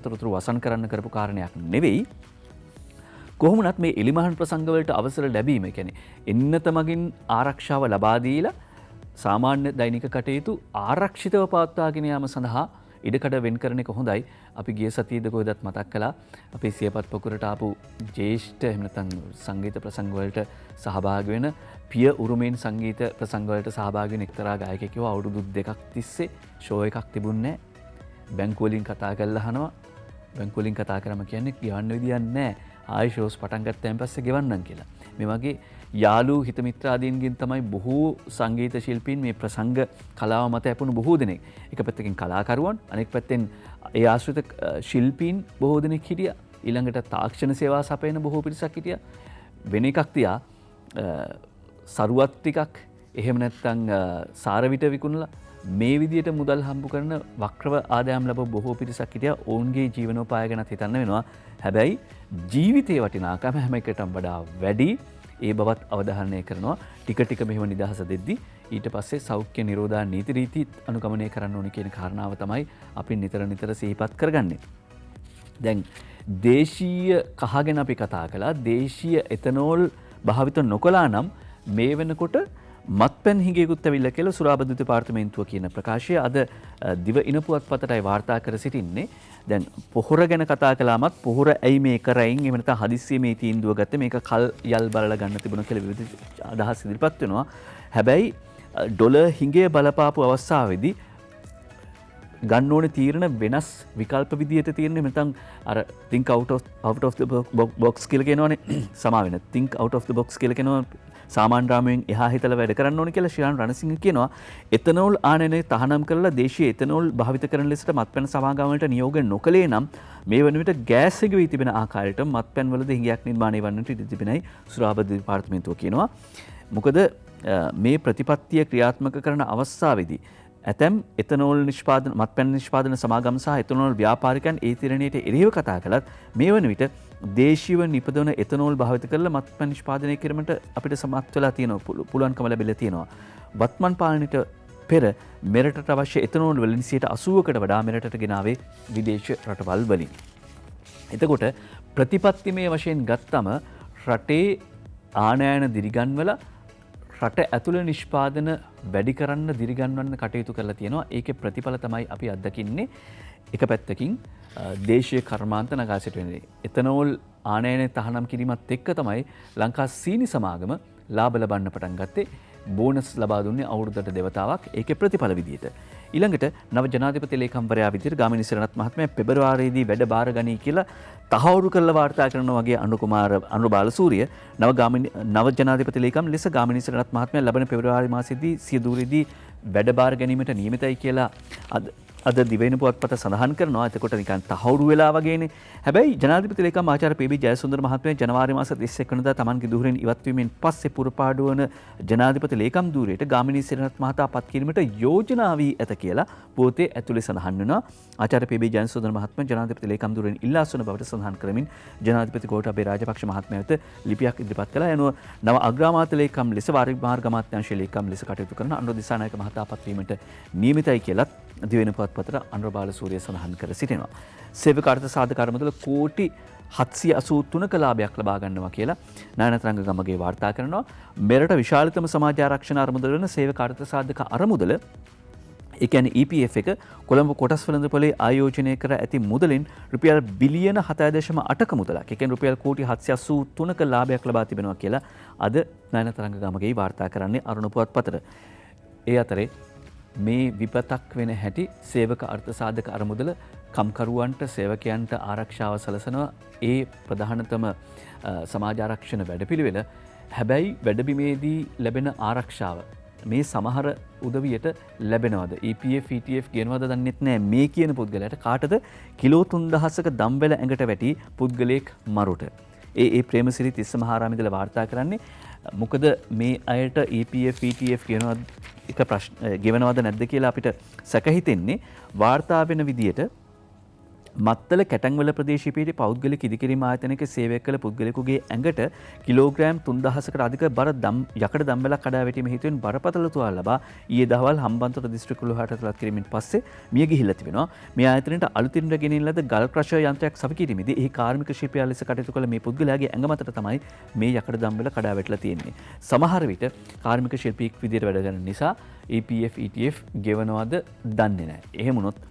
තොරතුරු වසන් කරන්න කරපු කාරණයක් නෙවෙයි. කොහොමුණත් මේ එලිමහන් ප්‍රසංගවලට අවසර ලැබීම කියන්නේ එන්නත මගින් ආරක්ෂාව ලබා දීලා සාමාන්‍ය දෛනික කටයුතු ආරක්ෂිතව පවත්වාගෙන යාම සඳහා ඉඩකඩ වෙන් කරන එක හොඳයි. අපි ගිය සතියේද කොහෙදත් මතක් කළා අපේ සියපත් පොකුරට ආපු ජ්‍යෙෂ්ඨ එහෙම නැත්නම් සංගීත ප්‍රසංග වලට සහභාගී වෙන පිය උරුමෙන් සංගීත ප්‍රසංග වලට සහභාගී වෙන එක්තරා ගායකයෙක්ව අවුරුදු 2ක් තිස්සේ ෂෝ එකක් තිබුණේ නැහැ. බැංකු වලින් කතා කරලා අහනවා. බැංකු වලින් කතා කරම කියන්නේ ගියවන්න විදියක් නැහැ. ආයි ෂෝස් පටන් ගත්තයින් පස්සේ ගෙවන්නම් කියලා. මේ වගේ යාළු හිතමිත්‍රාදීන්ගෙන් තමයි බොහෝ සංගීත ශිල්පීන් මේ ප්‍රසංග කලාව මත ඇපුණු බොහෝ දෙනෙක්. එක පැත්තකින් කලාකරුවන් අනෙක් පැත්තෙන් ඒ ආශ්‍රිත ශිල්පීන් බොහෝ දෙනෙක් හිටියා. ඊළඟට තාක්ෂණ සේවා සපයන බොහෝ පිරිසක් හිටියා. වෙන එකක් තියා සරුවත් ටිකක් එහෙම නැත්නම් සාරවිට විකුණලා මේ විදියට මුදල් හම්බ කරන වක්‍රව ආදායම් ලැබ බොහෝ පිරිසක් හිටියා. ඔවුන්ගේ ජීවනෝපාය ගැනත් හිතන්න වෙනවා. හැබැයි ජීවිතයේ වටිනාකම හැම එකටම වඩා වැඩි. ඒ බවත් අවධාරණය කරනවා. ටික ටික මෙහෙම නිදහස දෙද්දී ඊට පස්සේ සෞඛ්‍ය නිරෝධා නීති රීති අනුගමනය කරන්න ඕනි කියන කාරණාව තමයි අපි නිතර සිහිපත් කරගන්නේ. දැන් දේශීය කහ ගැන අපි කතා කළා. දේශීය එතනෝල් භාවිත නොකළා නම් මේ වෙනකොට මත්පැන් හිඟයකුත් ඇවිල්ලා කියලා සුරාබදු දෙපාර්තමේන්තුව කියන ප්‍රකාශය අද දිව ඉන පුවත්පතටයි වාර්තා කර සිටින්නේ. දැන් පොහොර ගැන කතා කළාමත් පොහොර ඇයි මේ කරයින් එහෙම නැත්නම් හදිස්සියේ මේ තීන්දුව ගත්තේ මේක කල් යල් බලලා ගන්න තිබුණා කියලා විවිධ අදහස් ඉදිරිපත් වෙනවා. හැබැයි ඩොලර් හිඟය බලපාපු අවස්ථාවේදී ගන්න ඕනේ තීරණ වෙනස් විකල්ප විදියට තියෙන්නේ නැත්නම් අර think out of the box කියලා කියනවනේ සමා වෙන think out of the box කියලා කියනවා සාමාන්‍ය රාමුවෙන් එහා හිතලා වැඩ කරන්න ඕනේ කියලා ශ්‍රීරාම් රණසිංහ කියනවා. එතනෝල් ආනයනය තහනම් කරලා දේශීය එතනෝල් භාවිත කරන ලෙසට මත්පැන් සමාගම් වලට නියෝග නොකළේ නම් මේ වන විට ගෑස් හිඟ වී තිබෙන ආකාරයට මත්පැන් වලද හිඟයක් නිර්මාණය වන්නට ඉඩ තිබෙනයි සුරාබදු දෙපාර්තමේන්තුව කියනවා. මොකද මේ ප්‍රතිපත්තිය ක්‍රියාත්මක කරන අවස්ථාවේදී ඇතැම් එතනෝල් නිෂ්පාදන මත්පැන් නිෂ්පාදන සමාගම් සහ එතනෝල් ව්‍යාපාරිකයන් ඒ තීරණයට එරෙහිව කතා කළත් මේ වන විට දේශීයව නිපදවන එතනෝල් භාවිත කරලා මත්පැන් නිෂ්පාදනය කිරීමට අපිට සමත් වෙලා තියෙනවා පුළුවන්කම ලැබිලා තියෙනවා. වත්මන් පාලනයට පෙර මෙරටට අවශ්‍ය එතනෝල් වලින් 80%කට වඩා මෙරටට ගෙනාවේ විදේශ රටවල් වලින්. එතකොට ප්‍රතිපත්තිමය වශයෙන් ගත්තම රටේ ආනයන දිරිගන්වල රට ඇතුළේ නිෂ්පාදන වැඩි කරන්න දිරිගන්වන්න කටයුතු කරලා තියෙනවා. ඒකේ ප්‍රතිඵල තමයි අපි අත්දකින්නේ. එක පැත්තකින් දේශීය කර්මාන්ත නගා සිටුවේ. එතනෝල් ආනයනය තහනම් කිරීමත් එක්ක තමයි ලංකා සීනි සමාගම ලාභ ලබන්න පටන් ගත්තේ. බෝනස් ලබා දුන්නේ අවුරුද්දට දෙවතාවක්. ඒකේ ප්‍රතිඵල විදියට. ඊළඟට නව ජනාධිපති ලේකම්වරයා විදියට ගාමිණී සිරණත් මහත්මයා පෙබරවාරියේදී වැඩ බාර ගනී කියලා තහවුරු කරලා වාර්තා කරනවා වගේ අනුර බාලසූරිය නව ජනාධිපති ලේකම් ලෙස ගාමිණී සිරණත් මහත්මයා ලබන පෙබරවාරි මාසයේදී සිය දූරේදී වැඩ බාර ගැනීමට නියමිතයි කියලා අද දිවයින පුවත්පත සඳහන් කරනවා. එතකොට නිකන් තහවුරු වෙලා වගේනේ. හැබැයි ජනාධිපති ලේකම් ආචාර්ය පී.බී. ජයසුන්දර මහත්මයා ජනවාරි මාස 31 වෙනිදා තමන්ගේ ධූරයෙන් ඉවත් වීමෙන් පස්සේ පුරපාඩු වන ජනාධිපති ලේකම් ධූරයට ගාමිණී සිරණත් මහතා පත් කිරීමට යෝජනා වී ඇත කියලා පොතේ ඇතුලේ සඳහන් වෙනවා. ආචාර්ය පී.බී. ජයසුන්දර මහත්මයා ජනාධිපති ලේකම් ධූරයෙන් ඉල්ලා අස්වන බවට සඳහන් කරමින් ජනාධිපති ගෝඨාභය රාජපක්ෂ මහත්මයා වෙත ලිපියක් ඉදිරිපත් කළා. එනුව නව අග්‍රාමාත්‍ය ලේකම් ලෙස වාරික මාර්ග අමාත්‍යාංශ ලේකම් ලෙස කටයුතු කරන අනුර දිසානායක මහතා පත් වීමට නියමිතයි කියලත් දිවයින පුවත්පතට අනුර බාලසූරිය සඳහන් කර සිටිනවා. සේවක අර්ථ සාධක අරමුදල කෝටි 783ක ලාභයක් ලබා ගන්නවා කියලා නායනතරංග ගමගේ වාර්තා කරනවා. මෙරට විශාලතම සමාජ ආරක්ෂණ අරමුදල වෙන සේවක අර්ථ සාධක අරමුදල ඒ කියන්නේ EPF එක කොළඹ කොටස් වෙළඳපොලේ ආයෝජනය කර ඇති මුදලින් රුපියල් බිලියන 7.8ක මුදලක්. ඒ කියන්නේ රුපියල් කෝටි 783ක ලාභයක් ලබා තිබෙනවා කියලා අද නායනතරංග ගමගේ වාර්තා කරන්නේ අරුණ පුවත්පතට. ඒ අතරේ මේ විපතක් වෙන හැටි සේවක අර්ථ සාධක අරමුදල කම්කරුවන්ට සේවකයන්ට ආරක්ෂාව සලසනවා ඒ ප්‍රධානතම සමාජ ආරක්ෂණ වැඩපිළිවෙල. හැබැයි වැඩබිමේදී ලැබෙන ආරක්ෂාව මේ සමහර උදවියට ලැබෙනවද? EPF ETF ගෙනවද දන්නෙත් නෑ මේ කියන පුද්ගලයාට. කාටද? කිලෝ 3000ක දම්වැල ඇඟට වැටි පුද්ගලයෙක් මරුට. ඒ ප්‍රේමසිරි තිස්ස මහාරාම ඉඳලා වාර්තා කරන්නේ. මොකද මේ අයට EPF ETF ගෙවනවද නැද්ද කියලා අපිට සැක හිතෙන්නේ. වාර්තා වෙන විදියට මත්තල කැටන්වල ප්‍රදේශයේ පිහිටි පෞද්ගලික ඉදිකිරීම ආයතනයක සේවය කළ පුද්ගලයෙකුගේ ඇඟට කිලෝග්‍රෑම් 3000කට අධික බර යකඩ දම්වැලක් කඩා වැටීම හේතුවෙන් බරපතල තුවාල ලබා ඊයේ දහවල් හම්බන්තොට දිස්ත්‍රික්ක කුළුහාට ලත් කිරීමෙන් පස්සේ මිය ගිහිල්ලා තිබෙනවා. මේ ආයතනයට අලුතින් ගෙනින් ලද ගල් ක්‍රෂර් යන්ත්‍රයක් සවිකිරීමේදී එහි කාර්මික ශිල්පියා ලෙස කටයුතු කළ මේ පුද්ගලයාගේ ඇඟ මතට තමයි මේ යකඩ දම්වැල කඩා වැටලා තියෙන්නේ. සමහර විට කාර්මික ශිල්පියෙක් විදියට වැඩ කරන නිසා EPF ETF ගෙවනවද දන්නේ නැහැ. එහෙම වුණොත්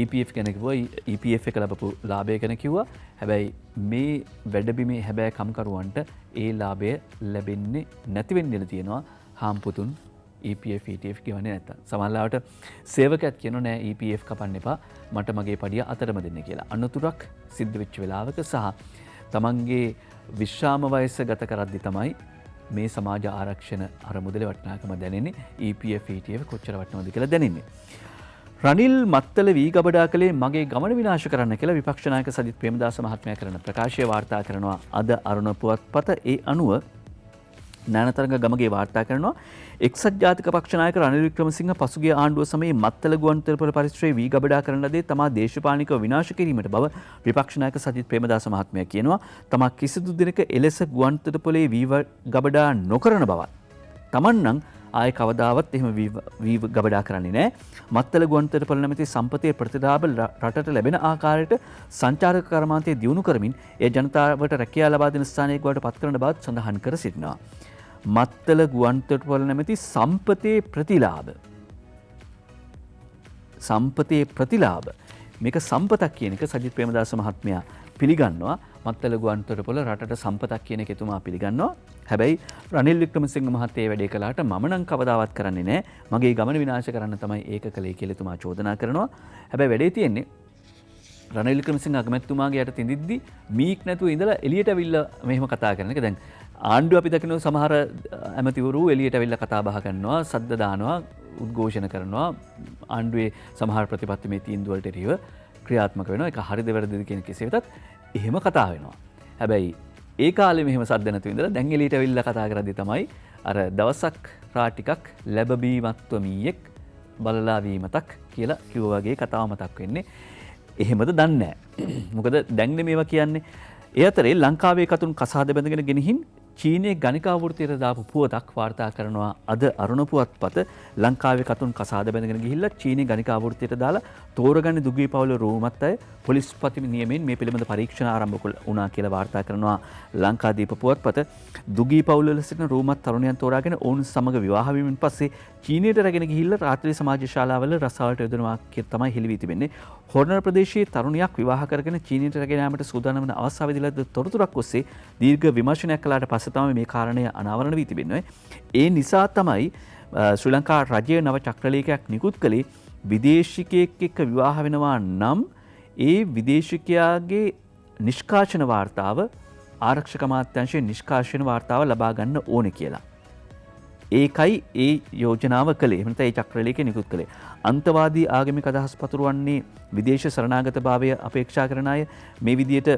EPF ගැන කිව්වා EPF එක ලැබපු ලාභය ගැන කිව්වා. හැබැයි මේ වැඩබිමේ හැබැයි කම්කරුවන්ට ඒ ලාභය ලැබෙන්නේ නැති වෙන්න තියෙනවා. හාම්පුතුන් EPF ETF ගෙවන්නේ නැත්තම්. සමහරවිට සේවකයත් කියනවා නෑ EPF කපන්න එපා මට මගේ පඩිය අතරම දෙන්න කියලා. අනතුරක් සිද්ධ වෙච්ච වෙලාවක සහ තමන්ගේ විශ්‍රාම වයස ගත කරද්දි තමයි මේ සමාජ ආරක්ෂණ අරමුදලේ වටිනාකම දැනෙන්නේ. EPF ETF කොච්චර වටිනවද කියලා දැනෙන්නේ. රනිල් මත්තල වී ගබඩා කළේ මගේ ගමන විනාශ කරන්න කියලා විපක්ෂ නායක සජිත් ප්‍රේමදාස මහත්මයා කරන ප්‍රකාශය වාර්තා කරනවා අද අරුණ පුවත්පත. ඒ අනුව නානතරංග ගමගේ වාර්තා කරනවා එක්සත් ජාතික පක්ෂ නායක රනිල් වික්‍රමසිංහ පසුගිය ආණ්ඩුව සමයේ මත්තල ගුවන්තොටුපළ පරිසරයේ වී ගබඩා කරන ලදී තමා දේශපාලනිකව විනාශ කිරීමට බව විපක්ෂ නායක සජිත් ප්‍රේමදාස මහත්මයා කියනවා. තමා කිසිදු දිනක එලෙස ගුවන්තොටුපළේ වී ගබඩා නොකරන බවත් තමන් නම් ආය කවදාවත් එහෙම වී ගබඩා කරන්නේ නැහැ. මත්තල ගුවන්තොටුපළ නැමැති සම්පතේ ප්‍රතිලාභ රටට ලැබෙන ආකාරයට සංචාරක කර්මාන්තය දියුණු කරමින් ඒ ජනතාවට රැකියාව ලබා දෙන ස්ථානයක බවට පත් කරන බවත් සඳහන් කර සිටිනවා. මත්තල ගුවන්තොටුපළ නැමැති සම්පතේ ප්‍රතිලාභ මේක සම්පතක් කියන එක සජිත් ප්‍රේමදාස මහත්මයා පිළිගන්නවා. මත්තල ගුවන්තොටුපළ රටට සම්පතක් කියන එක එතුමා පිළිගන්නවා. හැබැයි රනිල් වික්‍රමසිංහ මහත්තයා වැඩේ කළාට මම නම් කවදාවත් කරන්නේ නැහැ. මගේ ගමන විනාශ කරන්න තමයි ඒක කළේ කියලා එතුමා චෝදනා කරනවා. හැබැයි වැඩේ තියෙන්නේ රනිල් වික්‍රමසිංහ අගමැතිතුමාගේ යට තින්දිද්දි මීක් නැතුව ඉඳලා එළියට අවිල්ලා මෙහෙම කතා කරන එක. දැන් ආණ්ඩුව අපි දකිනවා සමහර ඇමතිවරු එළියට අවිල්ලා කතා බහ කරනවා, සද්ද දානවා, උද්ඝෝෂණ කරනවා. ආණ්ඩුවේ සමහර ප්‍රතිපත්ති මේ තීන්දුව වලට එරෙහිව ක්‍රියාත්මක වෙනවා. ඒක හරිද වැරදිද කියන කෙසේ වෙතත් එහෙම කතා වෙනවා. හැබැයි ඒ කාලේ මෙහෙම සද්ද නැතුව ඉඳලා දැන් එළියට අවිල්ලා කතා කරද්දි තමයි අර දවසක් රා ටිකක් ලැබබීමත්ව මීයක් බලලා වීමතක් කියලා කිව්වා වගේ කතාව මතක් වෙන්නේ. එහෙමද දන්නේ නැහැ. මොකද දැන් මේවා කියන්නේ. ඒ අතරේ ලංකාවේ කතුන් කසාද බැඳගෙන ගෙනihin චීනයේ ගණිකා වෘත්තියට දාපු පුවතක් වාර්තා කරනවා අද අරුණ පුවත්පත. ලංකාවේ කතුන් කසාද බැඳගෙන ගිහිල්ලා චීනයේ ගණිකා වෘත්තියට දාලා තෝරගන්නේ දුගී පවුල රෝමත් අය පොලිස් පති නියමයෙන් මේ පිළිබඳ පරීක්ෂණ ආරම්භ වුණා කියලා වාර්තා කරනවා ලංකාදීප පුවත්පත. දුගී පවුල වල සිටින රෝමත් තරුණයන් තෝරාගෙන ඔවුන් සමග විවාහ වීමෙන් පස්සේ චීනයට රැගෙන ගිහිල්ලා රාත්‍රී සමාජ ශාලාවල රසාවලට යොදනවා කියලා තමයි හෙළි වී තිබෙන්නේ. හොරනර ප්‍රදේශයේ තරුණියක් විවාහ කරගෙන චීනයට රැගෙන යාමට සූදානම් වන අවස්ථාවේදී ලද තොරතුරක් ඔස්සේ දීර්ඝ විමර්ශනයක් කළාට පස්සේ තමයි මේ කාරණය අනාවරණ වී තිබෙන්නේ. ඒ නිසා තමයි ශ්‍රී ලංකා රජය නව චක්‍රලේඛයක් නිකුත් කළේ විදේශිකයෙක් එක්ක විවාහ වෙනවා නම් ඒ විදේශිකයාගේ නිෂ්කාශන වාර්තාව ආරක්ෂක අමාත්‍යාංශයේ නිෂ්කාශන වාර්තාව ලබා ගන්න ඕනේ කියලා. ඒකයි ඒ යෝජනාව කළේ. එහෙම නැත්නම් ඒ චක්‍රලේඛය නිකුත් කළේ. අන්තවාදී ආගමික අදහස් පතුරවන්නේ විදේශ සරණාගතභාවය අපේක්ෂා කරන අය මේ විදියට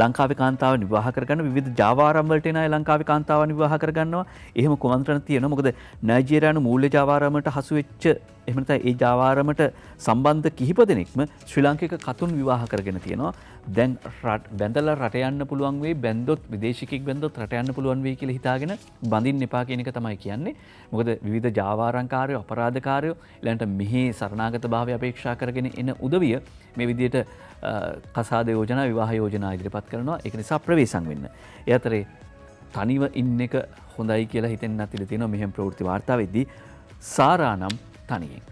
ලංකාවේ කාන්තාවන් විවාහ කරගන්න විවිධ ජාවාරම් වලට එන අය ලංකාවේ කාන්තාවන් විවාහ කරගන්නවා. එහෙම කුමන්ත්‍රණ තියෙනවා. මොකද නයිජීරියානු මූල්‍ය ජාවාරමට හසු වෙච්ච එහෙම නැත්නම් ඒ ජාවාරමට සම්බන්ධ කිහිප දෙනෙක්ම ශ්‍රී ලාංකික කතුන් විවාහ කරගෙන තියෙනවා. දැන් බැඳලා රට යන්න පුළුවන් වෙයි, බැන්දොත් විදේශිකෙක් බැන්දොත් රට යන්න පුළුවන් වෙයි කියලා හිතාගෙන බඳින්න එපා කියන එක තමයි කියන්නේ. මොකද විවිධ ජාවාරම්කාරයෝ, අපරාධකාරයෝ ඊළඟට මෙහි සරණාගත භාවය අපේක්ෂා කරගෙන එන උදවිය මේ විදිහට කසාද යෝජනා, විවාහ යෝජනා ඉදිරිපත් කරනවා. ඒක නිසා ප්‍රවේශම් වෙන්න. ඒ අතරේ තනිව ඉන්න එක හොඳයි කියලා හිතෙන්නත් ඉඩ තියෙනවා. මෙහෙම ප්‍රවෘත්ති වාර්තාවෙදී සාරා නම් තනියෙන්.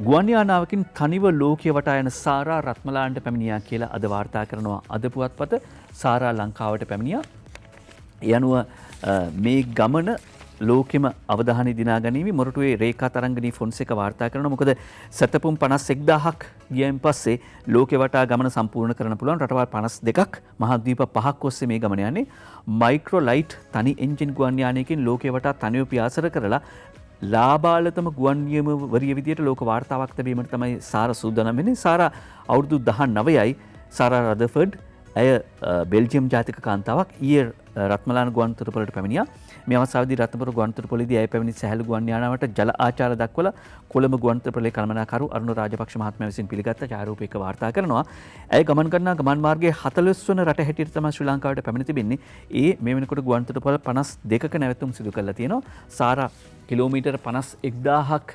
ගුවන් යානාවකින් තනිව ලෝකය වටා යන සාරා රත්මලාන්ට පැමිණියා කියලා අද වාර්තා කරනවා අද පුවත්පත. සාරා ලංකාවට පැමිණියා. ඒ අනුව මේ ගමන ලෝකෙම අවධානය දිනා ගැනීම මොරටුවේ රේඛා තරංගනී ෆොන්සේක වාර්තා කරනවා. මොකද සතපුම් 51000ක් ගියන් පස්සේ ලෝකෙ වටා ගමන සම්පූර්ණ කරන්න පුළුවන් රටවල් 52ක් මහද්වීප 5ක් ඔස්සේ මේ ගමන යන්නේ. මයික්‍රෝ ලයිට් තනි එන්ජින් ගුවන් යානයකින් ලෝකෙ වටා තනිව පියාසර කරලා ලාබාලතම ගුවන් නියමවරිය විදියට ලෝක වාර්තාවක් ලැබීමට තමයි සාරා සූදානම් වෙන්නේ. සාරා අවුරුදු 19යි. සාරා රදර්ෆර්ඩ් ඇය බෙල්ජියම් ජාතික කාන්තාවක් ඊයේ රත්මලාන ගුවන්තොටුපළට පැමිණියා. මේ අවස්ථාවේදී රත්නපුර ගුවන්තොටුපළේදී ඇය පැමිණි සැහැල්ලු ගුවන් යානාවට ජල ආචාර දක්වලා කොළඹ ගුවන්තොටුපළේ කළමනාකරු අරුණ රාජපක්ෂ මහත්මයා විසින් පිළිගත්ත ඡායාරූපයක වාර්තා කරනවා. ඇය ගමන් කරන ගමන් මාර්ගයේ 40 වන රට හැටියට තමයි ශ්‍රී ලංකාවට පැමිණ තිබෙන්නේ. ඒ මේ වෙනකොට ගුවන්තොටුපළ 52ක නැවතුම් සිදු කරලා තියෙනවා. සාරා කිලෝමීටර් 51000ක්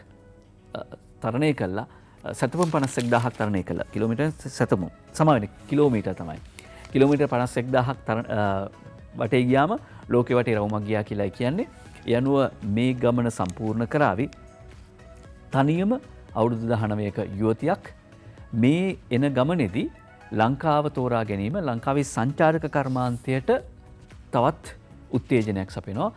තරණය කළා. සතපුම් 51000ක් තරණය කළා. කිලෝමීටර් සතපුම් සමාවෙන්නේ කිලෝමීටර් තමයි. කිලෝමීටර් 51000ක් වටේ ගියාම ලෝකෙ වටේ රවුමක් ගියා කියලා කියන්නේ. ඒ අනුව මේ ගමන සම්පූර්ණ කරાવી තනියම අවුරුදු 19ක යුවතියක් මේ එන ගමනේදී ලංකාව තෝරා ගැනීම ලංකාවේ සංචාරක කර්මාන්තයට තවත් උත්තේජනයක් සපයනවා.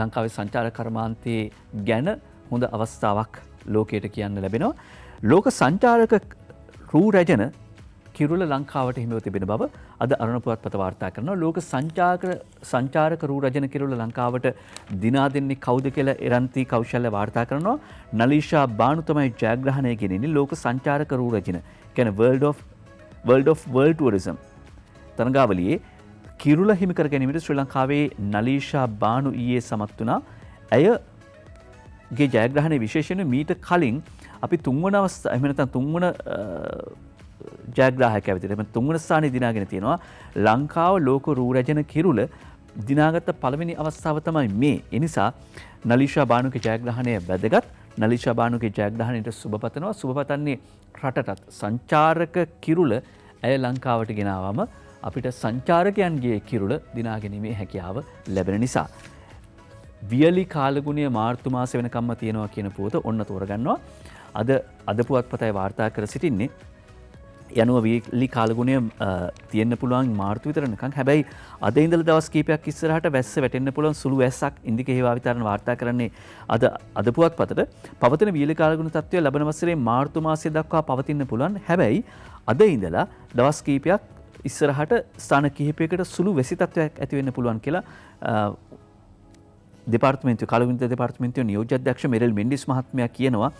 ලංකාවේ සංචාරක කර්මාන්තයේ ගැන හොඳ අවස්ථාවක් ලෝකයට කියන්න ලැබෙනවා. ලෝක සංචාරක රූ රැජන කිරුළ ලංකාවට හිමිව තිබෙන බව අද අරුණ පුවත්පත වාර්තා කරනවා. ලෝක සංචාරක රූ රැජන කිරුළ ලංකාවට දිනා දෙන්නේ කවුද කියලා එරන්ති කෞශල්‍ය වාර්තා කරනවා. නලීෂා බානු තමයි ජයග්‍රහණය ගෙනෙන්නේ ලෝක සංචාරක රූ රැජන. කියන්නේ World of World Tourism තරඟාවලියේ කිරුළ හිමි කර ගැනීමට ශ්‍රී ලංකාවේ නලීෂා බානු ඊයේ සමත් වුණා. ඇයගේ ජයග්‍රහණය විශේෂයෙන් මීට කලින් අපි තුන්වන අවස්ථාව එහෙම නැත්නම් තුන්වන ජයග්‍රාහකයා විදිහට තුන්වන ස්ථානයේ දිනාගෙන තියෙනවා. ලංකාව ලෝක රූ රැජන කිරුළ දිනාගත්ත පළවෙනි අවස්ථාව තමයි මේ. ඒ නිසා නලීෂා බානුගේ ජයග්‍රහණය වැදගත්. නලීෂා බානුගේ ජයග්‍රහණයට සුබ පතනවා. සුබ පතන්නේ රටටත් සංචාරක කිරුළ ඇය ලංකාවට ගෙනාවම අපිට සංචාරකයන්ගේ කිරුළ දිනා ගැනීමේ හැකියාව ලැබෙන නිසා. වියලි කාලගුණය මාර්තු මාසෙ වෙනකම්ම තියෙනවා කියන පුවත ඔන්න තෝරගන්නවා. අද පුවත්පතයි වාර්තා කර සිටින්නේ. යනුව වියලි කාලගුණය තියෙන්න පුළුවන් මාර්තු විතර නිකන්. හැබැයි අද ඉඳලා දවස් කීපයක් ඉස්සරහට වැස්ස වැටෙන්න පුළුවන් සුළු වැස්සක් ඉන්දික හේවා විතරන වාර්තා කරන්නේ අද පුවත්පතට. පවතින වියලි කාලගුණ තත්ත්වය ලබන වසරේ මාර්තු මාසය දක්වා පවතින්න පුළුවන්. හැබැයි අද ඉඳලා දවස් කීපයක් ඉස්සරහට ස්ථාන කිහිපයකට සුළු වැසි තත්ත්වයක් ඇති වෙන්න පුළුවන් කියලා කාලගුණ දෙපාර්තමේන්තුවේ නියෝජ්‍ය අධ්‍යක්ෂ මෙරල් මෙන්ඩිස් මහත්මයා කියනවා.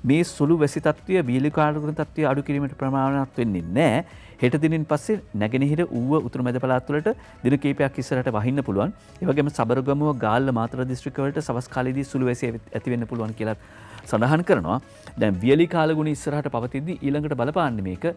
මේ සුළු වැසි තත්ත්වය වියලි කාලගුණ තත්ත්වය අඩු කිරීමට ප්‍රමාණවත් වෙන්නේ නැහැ. හෙට දිනින් පස්සේ නැගෙනහිර ඌව උතුරු මැද පළාත් වලට දින කිහිපයක් ඉස්සරහට වහින්න පුළුවන්. ඒ වගේම සබරගමුව ගාල්ල මාතර දිස්ත්‍රික්ක වලට සවස් කාලයේදී සුළු වැසි ඇති වෙන්න පුළුවන් කියලා සඳහන් කරනවා. දැන් වියලි කාලගුණ ඉස්සරහට පවතිද්දී ඊළඟට බලපාන්නේ මේක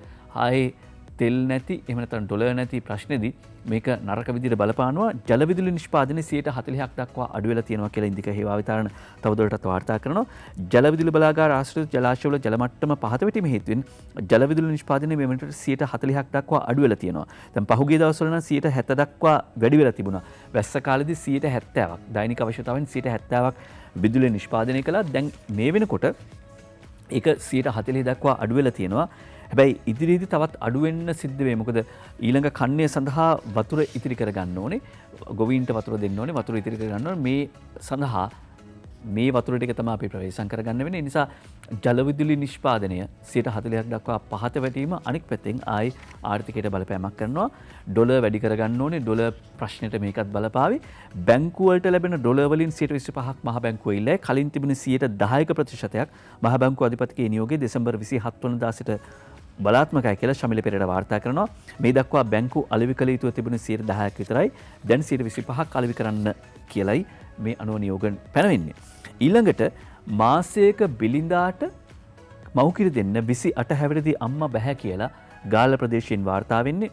ආයේ තෙල් නැති එහෙම නැත්නම් ඩොලර් නැති ප්‍රශ්නේදී මේක නරක විදිහට බලපානවා. ජල විදුලි නිෂ්පාදනයේ 40%ක් දක්වා අඩු වෙලා තියෙනවා කියලා ඉන්දික හේවා විතරන තවදුරටත් වාර්තා කරනවා. ජල විදුලි බලාගාර ආශ්‍රිත ජලාශවල ජල මට්ටම පහත වැටීම හේතුවෙන් ජල විදුලි නිෂ්පාදනයේ මේ වෙනකොට 40%ක් දක්වා අඩු වෙලා තියෙනවා. දැන් පහුගිය දවස්වල නම් 70% දක්වා වැඩි වෙලා තිබුණා. වැස්ස කාලෙදී 70%ක් දෛනික අවශ්‍යතාවෙන් 70%ක් විදුලි නිෂ්පාදනය කළා. දැන් මේ වෙනකොට ඒක 40% දක්වා අඩු වෙලා තියෙනවා. හැබැයි ඉදිරියේදී තවත් අඩු වෙන්න සිද්ධ වෙයි. මොකද ඊළඟ කන්නේ සඳහා වතුර ඉතිරි කරගන්න ඕනේ. ගොවීන්ට වතුර දෙන්න ඕනේ. වතුර ඉතිරි කරගන්න ඕනේ. මේ සඳහා මේ වතුර ටික තමයි අපි ප්‍රවේශම් කරගන්න වෙන්නේ. ඒ නිසා ජල විදුලි නිෂ්පාදනය 40%ක් දක්වා පහත වැටීම අනෙක් පැත්තෙන් ආයි ආර්ථිකයට බලපෑමක් කරනවා. ඩොලර් වැඩි කරගන්න ඕනේ. ඩොලර් ප්‍රශ්නෙට මේකත් බලපාවි. බැංකු වලට ලැබෙන ඩොලර් වලින් 25%ක් මහ බැංකුව ඉල්ලයි. කලින් තිබුණ 10% මහ බැංකුව අධිපතිගේ නියෝගයේ දෙසැම්බර් 27 වෙනිදා සිට බලාත්මකයි කියලා ශමිල පෙරේරා වාර්තා කරනවා. මේ දක්වා බැංකු අලෙවි කළ යුතුව තිබුණ 10%ක් විතරයි. දැන් 25%ක් අලෙවි කරන්න කියලයි මේ අනුව නියෝග පැනවෙන්නේ. ඊළඟට මාසයක බිලිඳාට මව්කිරි දෙන්න 28 හැවිරිදි අම්මා බැහැ කියලා ගාල්ල ප්‍රදේශයෙන් වාර්තා වෙන්නේ.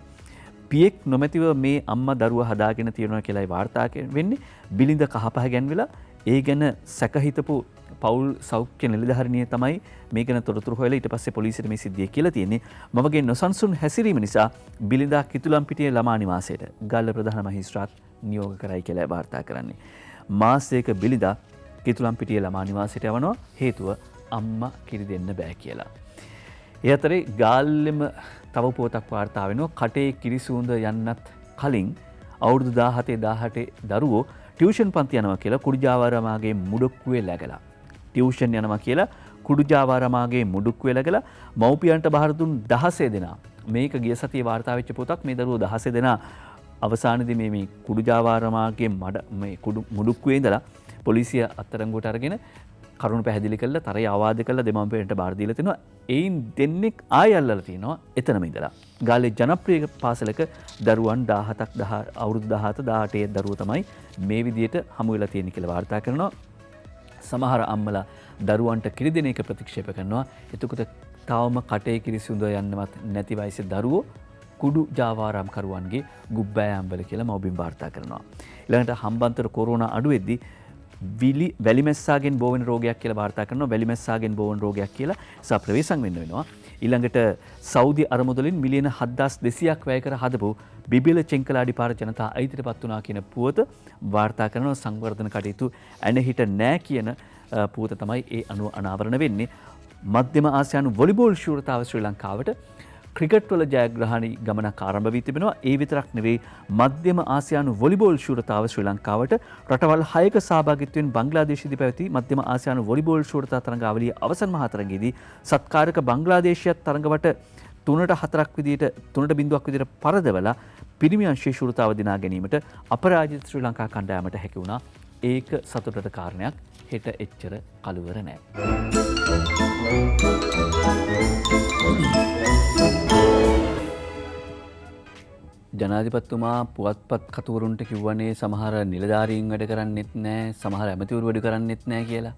පියෙක් නොමැතිව මේ අම්මා දරුවා හදාගෙන තියෙනවා කියලායි වාර්තා වෙන්නේ. බිලිඳ කහපහ ගැන්විලා ඒ ගැන සැක හිතපු පවුල් සෞඛ්‍ය නිලධාරිනිය තමයි මේ ගැන තොරතුරු හොයලා ඊට පස්සේ පොලිසියට මේ සිද්ධිය කියලා තියෙන්නේ. මවගේ නොසන්සුන් හැසිරීම නිසා බිලිඳා කිතුලම්පිටියේ ළමා නිවාසයට ගල්ල ප්‍රධාන මහේස්ත්‍රාත් නියෝග කරයි කියලා වාර්තා කරන්නේ. මාසයක බිලිඳා කිතුලම්පිටියේ ළමා නිවාසයට යවනවා හේතුව අම්මා කිරි දෙන්න බෑ කියලා. ඒ අතරේ ගාල්ලෙම තව පුවතක් වාර්තා වෙනවා. කටේ කිරි සූඳ යන්නත් කලින් අවුරුදු 17 18 දරුවෝ ටියුෂන් පන්ති යනවා කියලා කුඩුජාවාරාමාගේ මුඩුක්කුවේ läගලා. ටියුෂන් යනවා කියලා කුඩුජාවාරාමාගේ මුඩුක්කුවේ läගලා මව්පියන්ට බාර දුන් 16 දෙනා. මේක ගිය සතියේ වාර්තා වෙච්ච පොතක්. මේ දරුවෝ 16 දෙනා අවසානයේදී මේ කුඩුජාවාරාමාගේ මේ මුඩුක්කුවේ ඉඳලා පොලිසිය අත්අඩංගුවට අරගෙන කරුණු පැහැදිලි කරලා තරය අවවාද කරලා දෙමාපියන්ට බාර දීලා තිනවා. එයින් දෙන්නෙක් ආයෙ අල්ලලා තිනවා එතනම ඉඳලා. ගාල්ලේ ජනප්‍රිය පාසලක දරුවන් 17ක් අවුරුදු 17 18 දරුවෝ තමයි මේ විදියට හමු වෙලා තියෙන්නේ කියලා වාර්තා කරනවා. සමහර අම්මලා දරුවන්ට කිරි දෙන එක ප්‍රතික්ෂේප කරනවා. එතකොට තවම කටේ කිරි සුඳ යන්නවත් නැති වයසේ දරුවෝ කුඩු ජාවාරම් කරුවන්ගේ ගුබ්බෑයම්වල කියලා මව්බිම් වාර්තා කරනවා. ඊළඟට හම්බන්තොට කොරෝනා අඩු වෙද්දී වැලිමැස්සාගෙන් බෝවෙන රෝගයක් කියලා වාර්තා කරනවා. වැලිමැස්සාගෙන් බෝවෙන රෝගයක් කියලා සා ප්‍රවේශම් වෙන්න වෙනවා. ඊළඟට සෞදි අරමුදලින් මිලියන 7200ක් වැය කර හදපු බිබිල චෙන්කලාඩි පාර ජනතා අයිතිටපත් වුණා කියන පුවත වාර්තා කරනවා. සංවර්ධන කටයුතු ඇනහිට නෑ කියන පුවත තමයි ඒ අනුව අනාවරණ වෙන්නේ. මධ්‍යම ආසියානු වොලිබෝල් ශූරතාව ශ්‍රී ලංකාවට ක්‍රිකට් වල ජයග්‍රහණී ගමනක් ආරම්භ වී තිබෙනවා. ඒ විතරක් නෙවෙයි මධ්‍යම ආසියානු වොලිබෝල් ශූරතාව ශ්‍රී ලංකාවට රටවල් 6ක සහභාගීත්වයෙන් බංග්ලාදේශයේදී පැවති මධ්‍යම ආසියානු වොලිබෝල් ශූරතා තරඟාවලියේ අවසන් මහා තරඟයේදී සත්කාරක බංග්ලාදේශයත් තරඟවට 3-4ක් විදියට 3.0ක් විදියට පරදවලා පිරිමි අංශයේ ශූරතාව දිනා ගැනීමට අපරාජිත ශ්‍රී ලංකා කණ්ඩායමට හැකි වුණා. ඒක සතුටට කාරණයක්. හෙට එච්චර කලවර නෑ. ජනාධිපතිතුමා පුවත්පත් කතුවරුන්ට කිව්වනේ සමහර නිලධාරීන් වැඩ කරන්නෙත් නෑ, සමහර ඇමතිවරු වැඩ කරන්නෙත් නෑ කියලා.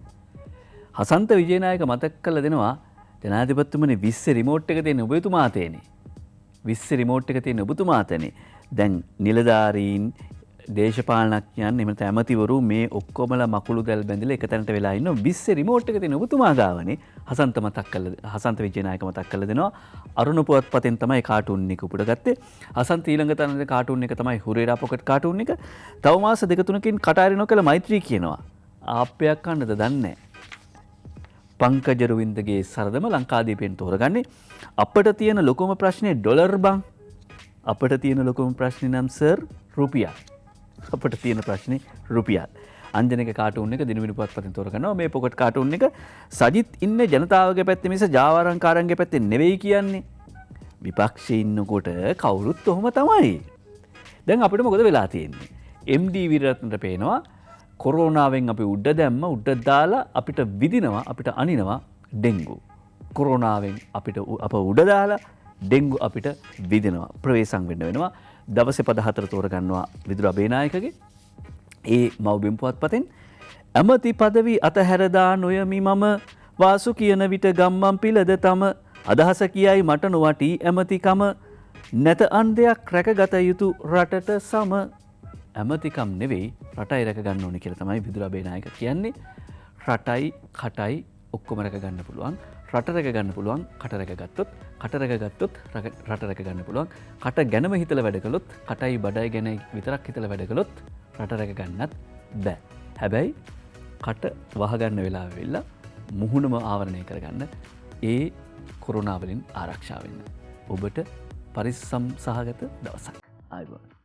හසන්ත විජේනායක මතක් කරලා දෙනවා ජනාධිපතිතුමනේ 20 රිමෝට් එක තියෙන ඔබතුමා තේනේ. 20 රිමෝට් එක තියෙන ඔබතුමා තේනේ. දැන් නිලධාරීන් දේශපාලනඥයන් එහෙම නැත්නම් ඇමතිවරු මේ ඔක්කොමලා මකුළු දැල් බැඳලා එක තැනට වෙලා ඉන්න 20 රිමෝට් එක තියෙන ඔබතුමා ගාවනේ. හසන්ත විජේනායක මතක් කරලා දෙනවා. අරුණ පුවත්පතෙන් තමයි කාටුන් එක උපුට ගත්තේ. හසන්ත ඊළඟ තැනේ කාටුන් එක තමයි හුරේරා පොකට් කාටුන් එක. තව මාස දෙක තුනකින් කටාරිනෝ කියලා මෛත්‍රී කියනවා. ආප්පයක් කන්නද දන්නේ නැහැ. පංකජ රුවින්දගේ සරදම ලංකාදීපෙන් තෝරගන්නේ. අපිට තියෙන ලොකුම ප්‍රශ්නේ ඩොලර් බං. අපිට තියෙන ලොකුම ප්‍රශ්නේ නම් සර් රුපියල්. අපිට තියෙන ප්‍රශ්නේ රුපියල්. අංජනක කාටුන් එක දිනවිනු පුවත්පතෙන් තෝරගන්නවා. මේ පොකට් කාටුන් එක සජිත් ඉන්නේ ජනතාවගේ පැත්තේ මිස ජාවාරම්කාරන්ගේ පැත්තේ නෙවෙයි කියන්නේ. විපක්ෂයේ ඉන්නකොට කවුරුත් ඔහොම තමයි. දැන් අපිට මොකද වෙලා තියෙන්නේ? MD විරත්නට පේනවා කොරෝනාවෙන් අපි උඩ දැම්ම උඩ දාලා අපිට විදිනවා අපිට අනිනවා ඩෙන්ගු. කොරෝනාවෙන් අපිට අප උඩ දාලා ඩෙන්ගු අපිට විදිනවා. ප්‍රවේශම් වෙන්න වෙනවා. දවසේ පද 4 තෝරගන්නවා විදුර අබේනායකගේ ඒ මව්බිම් පුවත්පතෙන්. ඇමති පදවි අතහැරදා නොයමි මම වාසු කියන විට ගම්මන් පිළද තම අදහස කියයි මට නොවටි ඇමතිකම නැත අන් දෙයක් රැකගත යුතු රටට සම. ඇමතිකම් නෙවෙයි රටයි රැක ගන්න ඕනේ කියලා තමයි විදුර අබේනායක කියන්නේ. රටයි කටයි ඔක්කොම රැක ගන්න පුළුවන්. රට රැක ගන්න පුළුවන් කට රැක ගත්තොත්, කට රැක ගත්තොත් රට රැක ගන්න පුළුවන්. කට ගැනම හිතලා වැඩ කළොත්, කටයි බඩයි ගැන විතරක් හිතලා වැඩ කළොත් රට රැක ගන්නත් බෑ. හැබැයි කට වහගන්න වෙලාව වෙලා මුහුණම ආවරණය කරගන්න ඒ කොරෝනා වලින් ආරක්ෂා වෙන්න. ඔබට පරිස්සම් සහගත දවසක්. ආයුබෝවන්.